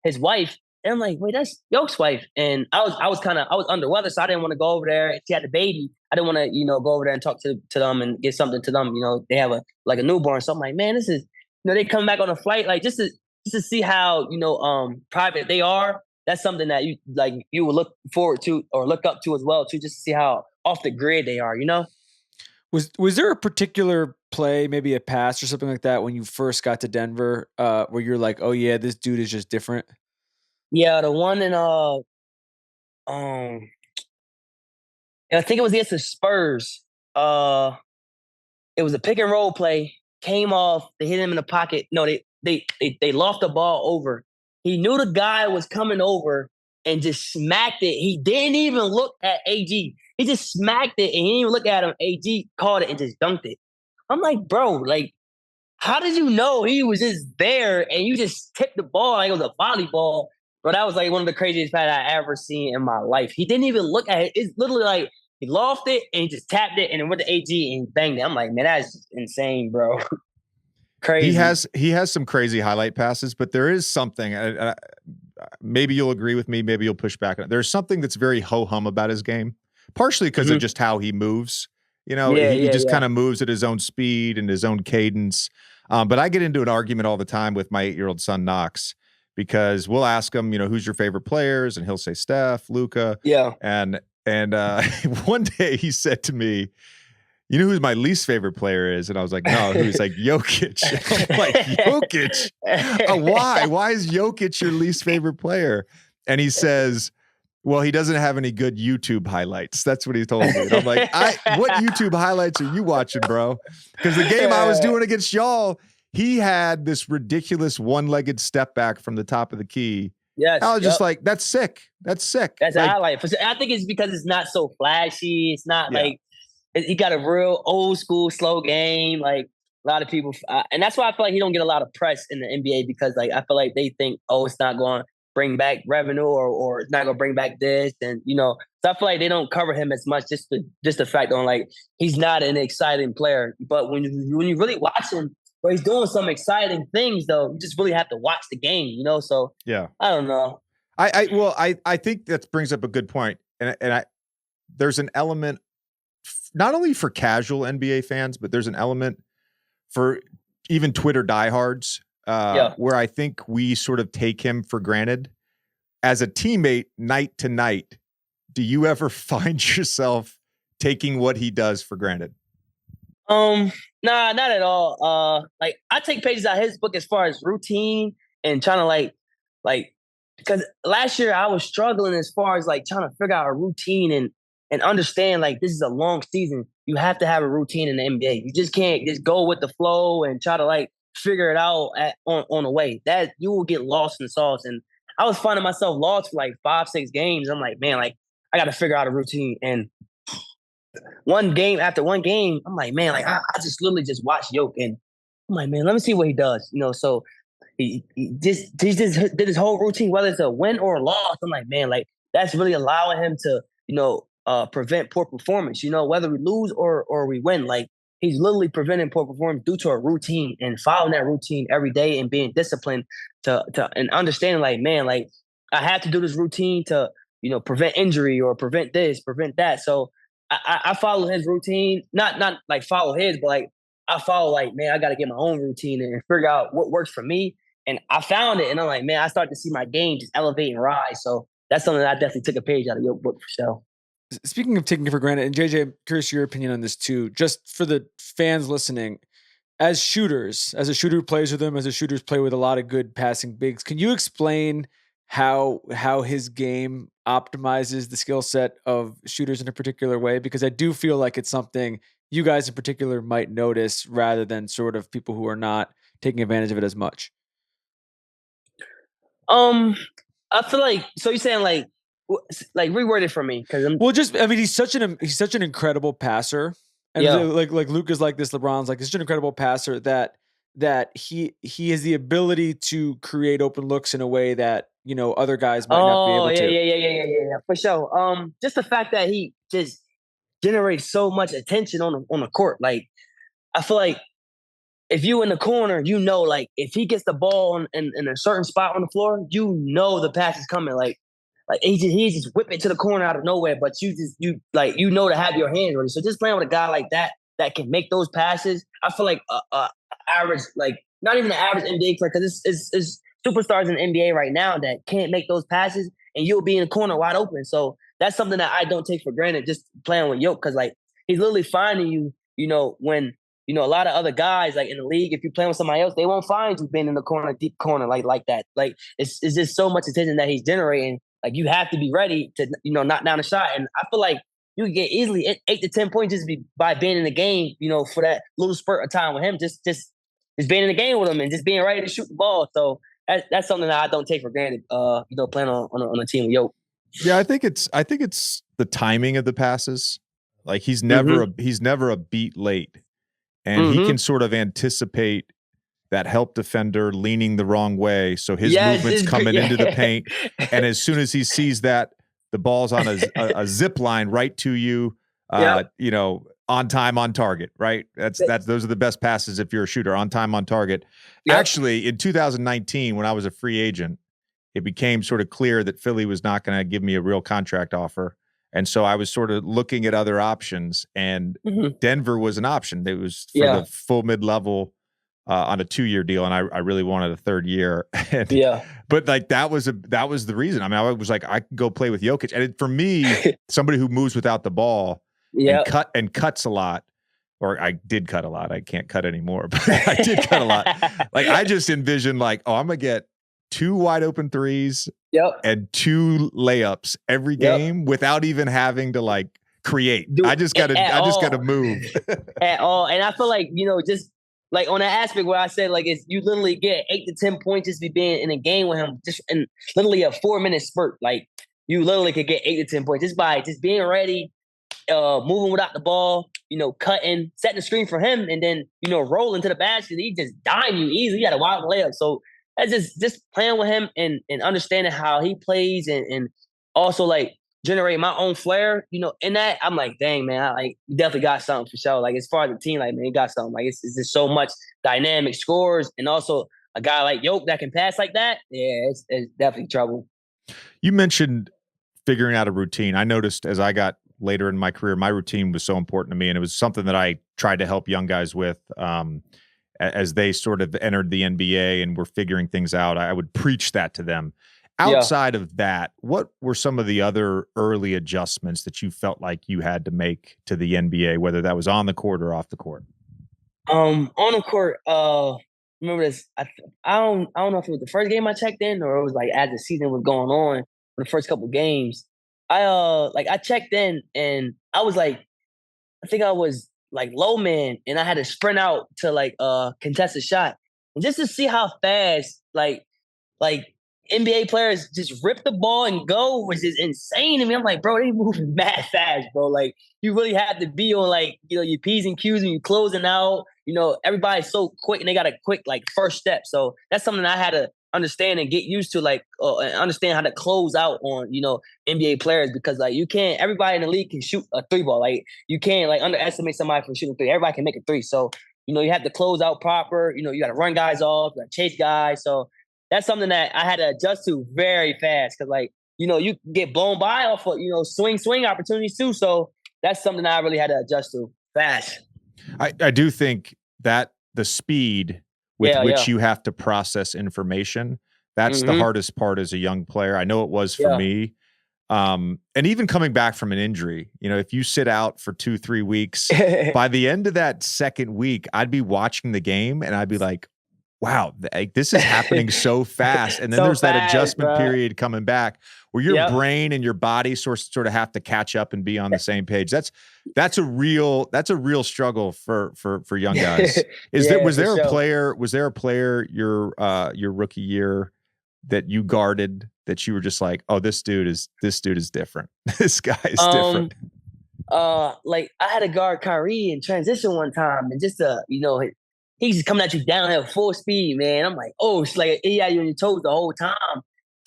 his wife. And I'm like, wait, that's Yoke's wife. And I was under weather, so I didn't want to go over there. She had a baby. I didn't want to, go over there and talk to them and get something to them. They have a newborn. So I'm like, man, this is, they come back on a flight. Like, just to just to see how private they are. That's something that you would look forward to or look up to as well too, just to see how off the grid they are. Was there a particular play, maybe a pass or something like that, when you first got to Denver, where you're like, oh yeah, this dude is just different? Yeah, the one in I think it was against the Spurs. It was a pick and roll play. Came off. They hit him in the pocket. No, they loft the ball over. He knew the guy was coming over and just smacked it. He didn't even look at AG. He just smacked it and he didn't even look at him. AG caught it and just dunked it. I'm like, bro, like, how did you know he was just there and you just tipped the ball like it was a volleyball? Bro, that was like one of the craziest passes I ever seen in my life. He didn't even look at it. It's literally like he lofted it and he just tapped it and then went to AG and banged it. I'm like, man, that's insane, bro. Crazy. He has some crazy highlight passes, but there is something. Maybe you'll agree with me. Maybe you'll push back on it. There's something that's very ho-hum about his game, partially because of just how he moves. He just kind of moves at his own speed and his own cadence. But I get into an argument all the time with my 8-year-old son, Knox, because we'll ask him, who's your favorite players? And he'll say Steph, Luka. Yeah. And one day he said to me, you know who my least favorite player is? And I was like, no, who's like Jokic. I'm like, Jokic? Why? Why is Jokic your least favorite player? And he says, well, he doesn't have any good YouTube highlights. That's what he told me. And I'm like, what YouTube highlights are you watching, bro? Because the game I was doing against y'all, he had this ridiculous one-legged step back from the top of the key. Yes, I was just like, that's sick. That's sick. That's a highlight. I think it's because it's not so flashy. It's not like he got a real old school slow game. Like a lot of people, and that's why I feel like he don't get a lot of press in the NBA because like I feel like they think, oh, it's not going to bring back revenue or it's not going to bring back this, and so I feel like they don't cover him as much just the fact on like he's not an exciting player. But when you really watch him, where he's doing some exciting things, though, you just really have to watch the game. So yeah, I don't know. I think that brings up a good point, and there's an element. Not only for casual NBA fans, but there's an element for even Twitter diehards where I think we sort of take him for granted. As a teammate, night to night, do you ever find yourself taking what he does for granted? Nah, not at all. Like I take pages out of his book as far as routine and trying to like because last year I was struggling as far as like trying to figure out a routine and understand like this is a long season. You have to have a routine in the NBA. You just can't just go with the flow and try to like figure it out on the way. That you will get lost in the sauce. And I was finding myself lost for like 5-6 games. I'm like, man, like I got to figure out a routine. And one game after one game, I'm like, man, like I just literally just watched Yoke and I'm like, man, let me see what he does. So he just did his whole routine, whether it's a win or a loss. I'm like, man, like that's really allowing him to, prevent poor performance, whether we lose or we win. Like he's literally preventing poor performance due to a routine and following that routine every day and being disciplined to and understanding like, man, like I have to do this routine to, prevent injury or prevent this, prevent that. So I follow his routine, not like follow his, but like I follow like, man, I got to get my own routine and figure out what works for me. And I found it and I'm like, man, I start to see my game just elevate and rise. So that's something that I definitely took a page out of your book for sure. Speaking of taking it for granted, and JJ, I'm curious your opinion on this too, just for the fans listening, as a shooter who plays with them, as a shooter's play with a lot of good passing bigs, can you explain how his game optimizes the skill set of shooters in a particular way? Because I do feel like it's something you guys in particular might notice rather than sort of people who are not taking advantage of it as much. I feel like, so you're saying like reword it for me because he's such an incredible passer, and like Luke is like this, LeBron's like such an incredible passer that he has the ability to create open looks in a way that other guys might not be able to. Yeah, for sure. Just the fact that he just generates so much attention on the court. Like I feel like if you in the corner, like if he gets the ball in a certain spot on the floor, the pass is coming. Like he just whip it to the corner out of nowhere, but you to have your hands ready. So just playing with a guy like that can make those passes, I feel like average, like not even an average NBA player, because it's superstars in the NBA right now that can't make those passes, and you'll be in the corner wide open. So that's something that I don't take for granted just playing with Yoke, because like he's literally finding you, when a lot of other guys like in the league, if you're playing with somebody else, they won't find you being in the corner, deep corner like that. Like it's just so much attention that he's generating. Like you have to be ready to knock down a shot. And I feel like you can get easily 8 to 10 points just by being in the game, for that little spurt of time with him, just being in the game with him and just being ready to shoot the ball. So that's something that I don't take for granted. Playing on a team with Yoke. Yeah, I think it's the timing of the passes. Like he's never a beat late, and he can sort of anticipate that help defender leaning the wrong way, so his movement's coming into the paint, and as soon as he sees that, the ball's on a zip line right to you. On time, on target, right? Those are the best passes if you're a shooter, on time, on target. Yep. Actually, in 2019, when I was a free agent, it became sort of clear that Philly was not going to give me a real contract offer. And so I was sort of looking at other options, and Denver was an option. It was for the full mid-level on a 2-year deal, and I really wanted a 3rd year. But like that was the reason. I mean, I was like, I can go play with Jokic. And for me, somebody who moves without the ball and cuts a lot, or I did cut a lot. I can't cut anymore, but I did cut a lot. Like I just envisioned like, I'm gonna get 2 wide open threes and 2 layups every game without even having to like create. I just gotta move at all. And I feel like, just like on that aspect where I said like it's you literally get 8 to 10 points just being in a game with him, just in literally a 4-minute spurt. Like you literally could get 8 to 10 points just by just being ready, moving without the ball, cutting, setting the screen for him, and then rolling to the basket. He just dime you easily. He got a wild layup. So that's just playing with him and understanding how he plays and also like generate my own flair, in that I'm like, dang man, I like definitely got something for sure. Like as far as the team, like man, he got something. Like it's just so much dynamic scores, and also a guy like Yoke that can pass like that. Yeah, it's definitely trouble. You mentioned figuring out a routine. I noticed as I got later in my career, my routine was so important to me, and it was something that I tried to help young guys with. As they sort of entered the NBA and were figuring things out, I would preach that to them. Outside of that, what were some of the other early adjustments that you felt like you had to make to the NBA, whether that was on the court or off the court? On the court, remember this? I don't know if it was the first game I checked in or it was like as the season was going on for the first couple of games. I checked in and I was like, I think I was like low man, and I had to sprint out to like contest a shot, and just to see how fast like NBA players just rip the ball and go was just insane to me. I'm like, bro, they moving mad fast, bro. Like you really have to be on like your P's and Q's when you're closing out. Everybody's so quick and they got a quick like first step. So that's something I had to understand and get used to, like and understand how to close out on NBA players, because like you can't, everybody in the league can shoot a 3 ball. Like you can't like underestimate somebody from shooting 3. Everybody can make a 3. So you have to close out proper. You got to run guys off, you got to chase guys. So that's something that I had to adjust to very fast, because like you get blown by off of swing opportunities too. So that's something that I really had to adjust to fast. I do think that the speed with which you have to process information, that's the hardest part as a young player. I know it was for me. And even coming back from an injury, if you sit out for 2-3 weeks, by the end of that second week, I'd be watching the game and I'd be like, wow, this is happening so fast. And then so there's that fast, adjustment bro. Period coming back where your brain and your body sort of have to catch up and be on the same page. That's a real struggle for young guys. Was there a player your rookie year that you guarded that you were just like, oh, this dude is different. This guy is different. Like I had to guard Kyrie in transition one time, and just he's just coming at you downhill full speed, man. I'm like, oh, it's like he had you on your toes the whole time.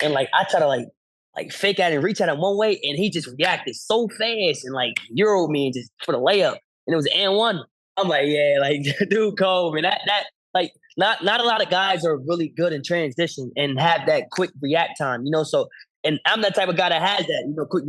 And like I try to like fake at it and reach at him one way, and he just reacted so fast and like Euroed me and just for the layup. And it was an and one. I'm like, yeah, like dude cold, man. That like not a lot of guys are really good in transition and have that quick react time, So And I'm that type of guy that has that, quick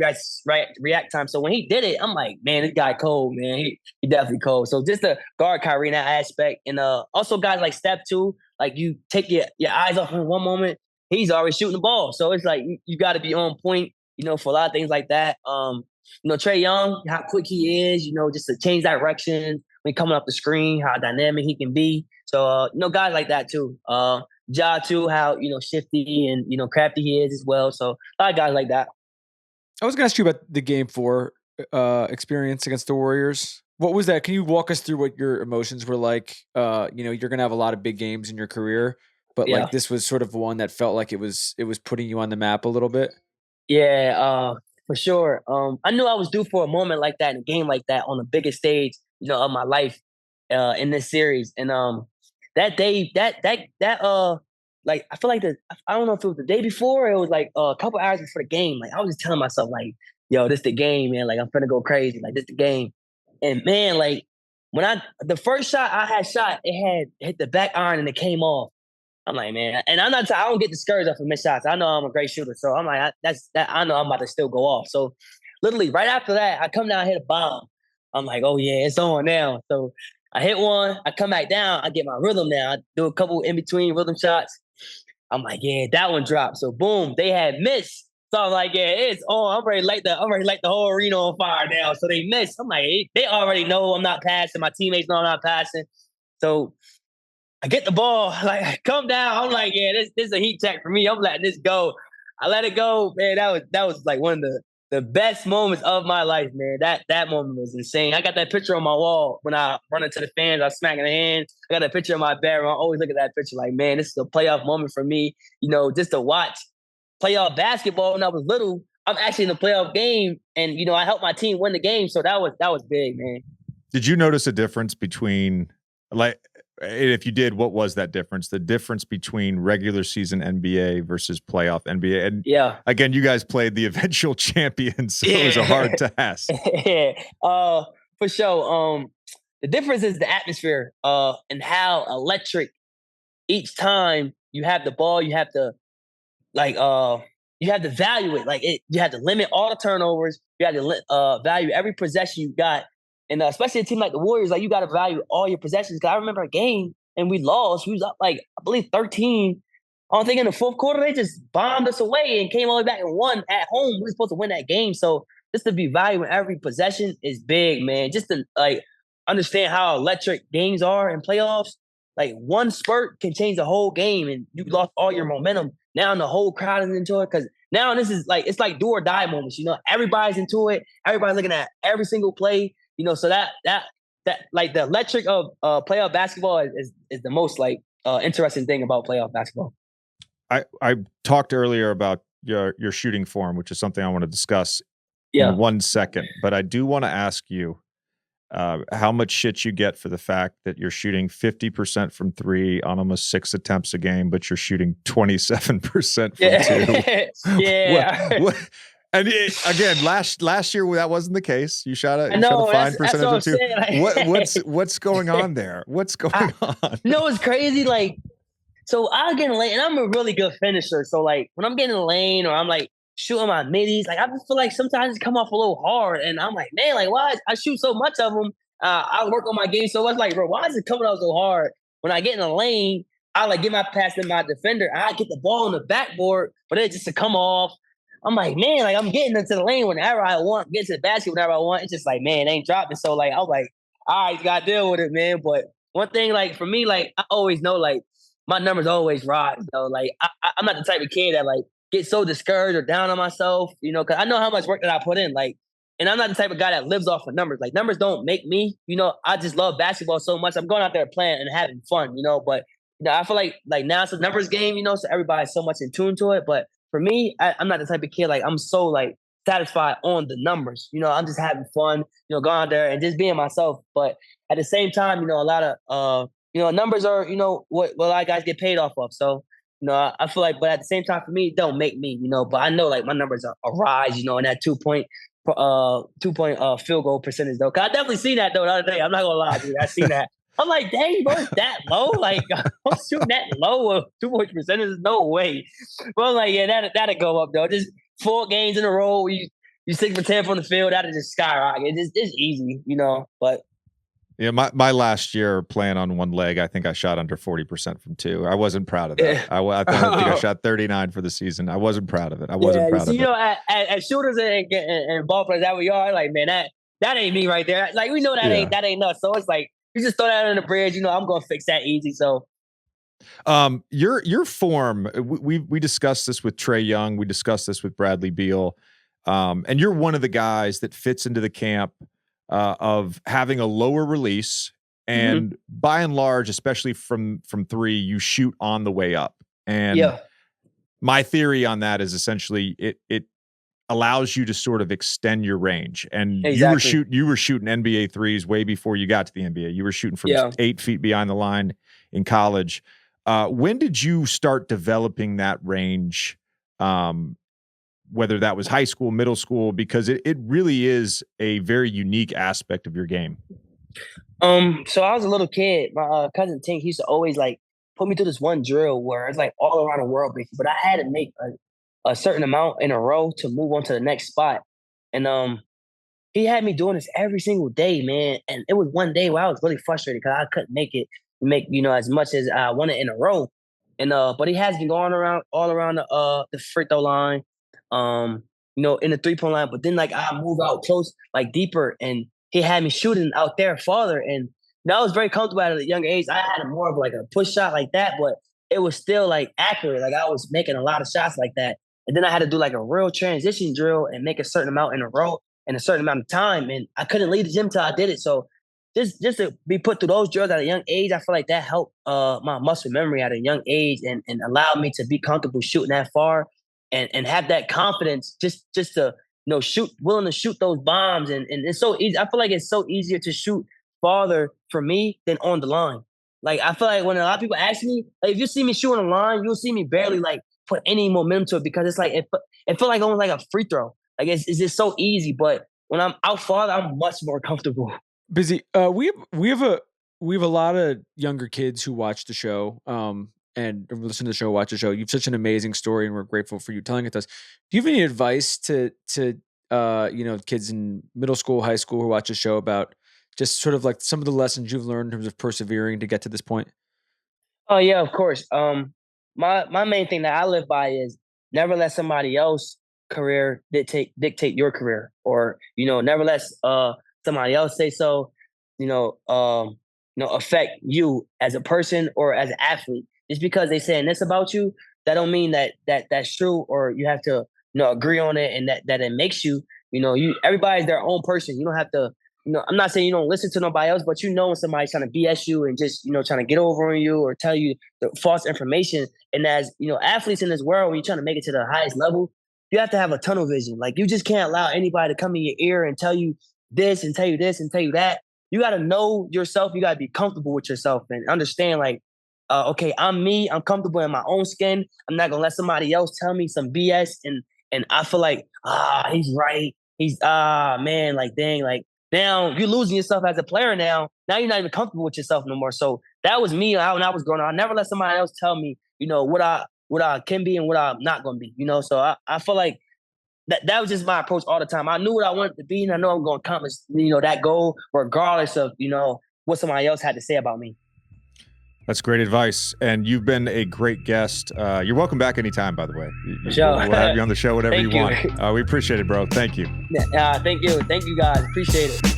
react time. So when he did it, I'm like, man, this guy cold, man. He definitely cold. So just to guard Kyrie in that aspect. And also guys like Steph too, like you take your eyes off him one moment, he's already shooting the ball. So it's like you got to be on point, for a lot of things like that. Trae Young, how quick he is, just to change direction when coming up the screen, how dynamic he can be. So, guys like that too. Ja too, how, shifty and, crafty he is as well. So a lot of guys like that. I was going to ask you about the Game 4 experience against the Warriors. What was that? Can you walk us through what your emotions were like? You're going to have a lot of big games in your career, but like this was sort of one that felt like it was putting you on the map a little bit. Yeah, for sure. I knew I was due for a moment like that in a game like that on the biggest stage, of my life in this series. And that day, like I feel like I don't know if it was the day before or it was like a couple hours before the game. Like I was just telling myself, like, yo, this the game, man. Like I'm finna go crazy. Like this the game. And man, like when the first shot I had shot, it had hit the back iron and it came off. I'm like, man, and I don't get discouraged off of missed shots. I know I'm a great shooter, so I'm like, I know I'm about to still go off. So literally right after that, I come down, hit a bomb. I'm like, oh yeah, it's on now. So I hit one, I come back down, I get my rhythm now. I do a couple in between rhythm shots. I'm like, yeah, that one dropped. So boom, they had missed. So I'm like, yeah, it's on. I'm ready to light the whole arena on fire now. So they missed. I'm like, they already know I'm not passing. My teammates know I'm not passing. So I get the ball, like I come down. I'm like, yeah, this is a heat check for me. I'm letting this go. I let it go, man. That was like one of the best moments of my life, man. That moment was insane. I got that picture on my wall when I run into the fans. I was smacking the hands. I got a picture of my bedroom. I always look at that picture like, man, this is a playoff moment for me. Just to watch playoff basketball when I was little. I'm actually in the playoff game, and I helped my team win the game. So that was big, man. Did you notice a difference between if you did, what was that difference? The difference between regular season NBA versus playoff NBA. And again, you guys played the eventual champions, so it was a hard task. For sure. The difference is the atmosphere and how electric each time you have the ball, you have to you have to value it. Like you have to limit all the turnovers. You have to value every possession you got. And especially a team like the Warriors, like you got to value all your possessions. Because I remember a game and we lost. We was up like, I believe 13. I think in the fourth quarter, they just bombed us away and came all the way back and won at home. We were supposed to win that game. So just to be valuing every possession is big, man. Just to understand how electric games are in playoffs. Like one spurt can change the whole game and you lost all your momentum. Now the whole crowd is into it because now this is like, it's like do or die moments. Everybody's into it. Everybody's looking at every single play. So that like the electric of playoff basketball is the most interesting thing about playoff basketball. I talked earlier about your shooting form, which is something I want to discuss in 1 second. But I do want to ask you how much shit you get for the fact that you're shooting 50% from three on almost 6 attempts a game, but you're shooting 27% from two. Yeah. What? And again, last year that wasn't the case. You shot a fine percentage of two. What's going on there? What's going on? It's crazy. So I'll get in the lane, and I'm a really good finisher. So when I'm getting in the lane or I'm shooting my middies, I just feel like sometimes it come off a little hard, and I'm like, man, why I shoot so much of them? I work on my game so much. Bro, why is it coming out so hard? When I get in the lane, I get my pass to my defender. I get the ball on the backboard, but it just to come off. I'm like, man, I'm getting into the lane whenever I want, get to the basket whenever I want. It's just like, man, it ain't dropping. So I was like, all right, you gotta deal with it, man. But one thing, for me, I always know, my numbers always rise. I'm not the type of kid that get so discouraged or down on myself, because I know how much work that I put in. And I'm not the type of guy that lives off of numbers. Numbers don't make me, I just love basketball so much. I'm going out there playing and having fun, but I feel like now it's a numbers game, so everybody's so much in tune to it. But for me, I'm not the type of kid, I'm so satisfied on the numbers. I'm just having fun, going out there and just being myself. But at the same time, a lot of, numbers are, what a lot of guys get paid off of. So, I feel but at the same time, for me, it don't make me, but I know my numbers are rise, in that 2-point field goal percentage though. Cause I definitely seen that though the other day. I'm not gonna lie, dude. I seen that. I'm like, dang, bro, it's that low? I'm shooting that low of 2-point percentage. No way. Well, yeah, that'll go up though. Just 4 games in a row, you 6 for 10 from the field, that'll just skyrocket. It's easy, but. Yeah, my last year playing on one leg, I think I shot under 40% from 2. I wasn't proud of that. I think I shot 39 for the season. I wasn't proud of it. I wasn't proud of it. As shooters and ball players that we are, like, man, that ain't me right there. Like, we know that ain't us. So it's like, you just throw that on the bridge. I'm gonna fix that easy. So, your form. We discussed this with Trae Young. We discussed this with Bradley Beal. And you're one of the guys that fits into the camp of having a lower release, and by and large, especially from 3, you shoot on the way up. And my theory on that is essentially it allows you to sort of extend your range. And you were shooting NBA threes way before you got to the NBA. You were shooting from 8 feet behind the line in college. When did you start developing that range? Whether that was high school, middle school, because it really is a very unique aspect of your game. So I was a little kid. My cousin Tink, he used to always like put me through this one drill where it's like all around the world, basically. But I had to make a certain amount in a row to move on to the next spot. And he had me doing this every single day, man. And it was one day where I was really frustrated because I couldn't make as much as I wanted in a row. And but he has been going all around the free throw line. In the 3-point line, but then like I move out close, like deeper, and he had me shooting out there farther, and I was very comfortable at a young age. I had more of like a push shot like that, but it was still like accurate. Like I was making a lot of shots like that, and then I had to do like a real transition drill and make a certain amount in a row in a certain amount of time, and I couldn't leave the gym till I did it. So just to be put through those drills at a young age, I feel like that helped my muscle memory at a young age and allowed me to be comfortable shooting that far. And have that confidence just to willing to shoot those bombs, and it's so easy. I feel like it's so easier to shoot farther for me than on the line. Like I feel like when a lot of people ask me, like, if you see me shooting a line, you'll see me barely like put any momentum to it because it's like it feel like almost like a free throw. Like it's just so easy. But when I'm out farther, I'm much more comfortable. Busy. We have a lot of younger kids who watch the show. And listen to the show, watch the show. You have such an amazing story, and we're grateful for you telling it to us. Do you have any advice to kids in middle school, high school who watch the show about just sort of like some of the lessons you've learned in terms of persevering to get to this point? Oh yeah, of course. My main thing that I live by is never let somebody else's career dictate your career, or never let somebody else say so. Affect you as a person or as an athlete. Just because they saying this about you, that don't mean that's true, or you have to agree on it, and that it makes you. Everybody's their own person. You don't have to. I'm not saying you don't listen to nobody else, but when somebody's trying to BS you and just trying to get over on you or tell you the false information. And as athletes in this world, when you're trying to make it to the highest level, you have to have a tunnel vision. Like you just can't allow anybody to come in your ear and tell you this and tell you this and tell you that. You got to know yourself. You got to be comfortable with yourself and understand like. Okay, I'm me. I'm comfortable in my own skin. I'm not gonna let somebody else tell me some BS. And I feel like, he's right. He's man, like dang, like now you're losing yourself as a player. Now you're not even comfortable with yourself no more. So that was me when I was growing up. I never let somebody else tell me, what I can be and what I'm not gonna be. So I feel like that was just my approach all the time. I knew what I wanted to be, and I know I'm gonna accomplish that goal regardless of what somebody else had to say about me. That's great advice, and you've been a great guest. You're welcome back anytime, by the way. Sure. We'll have you on the show whenever you want. You. We appreciate it, bro. Thank you. Thank you. Thank you, guys. Appreciate it.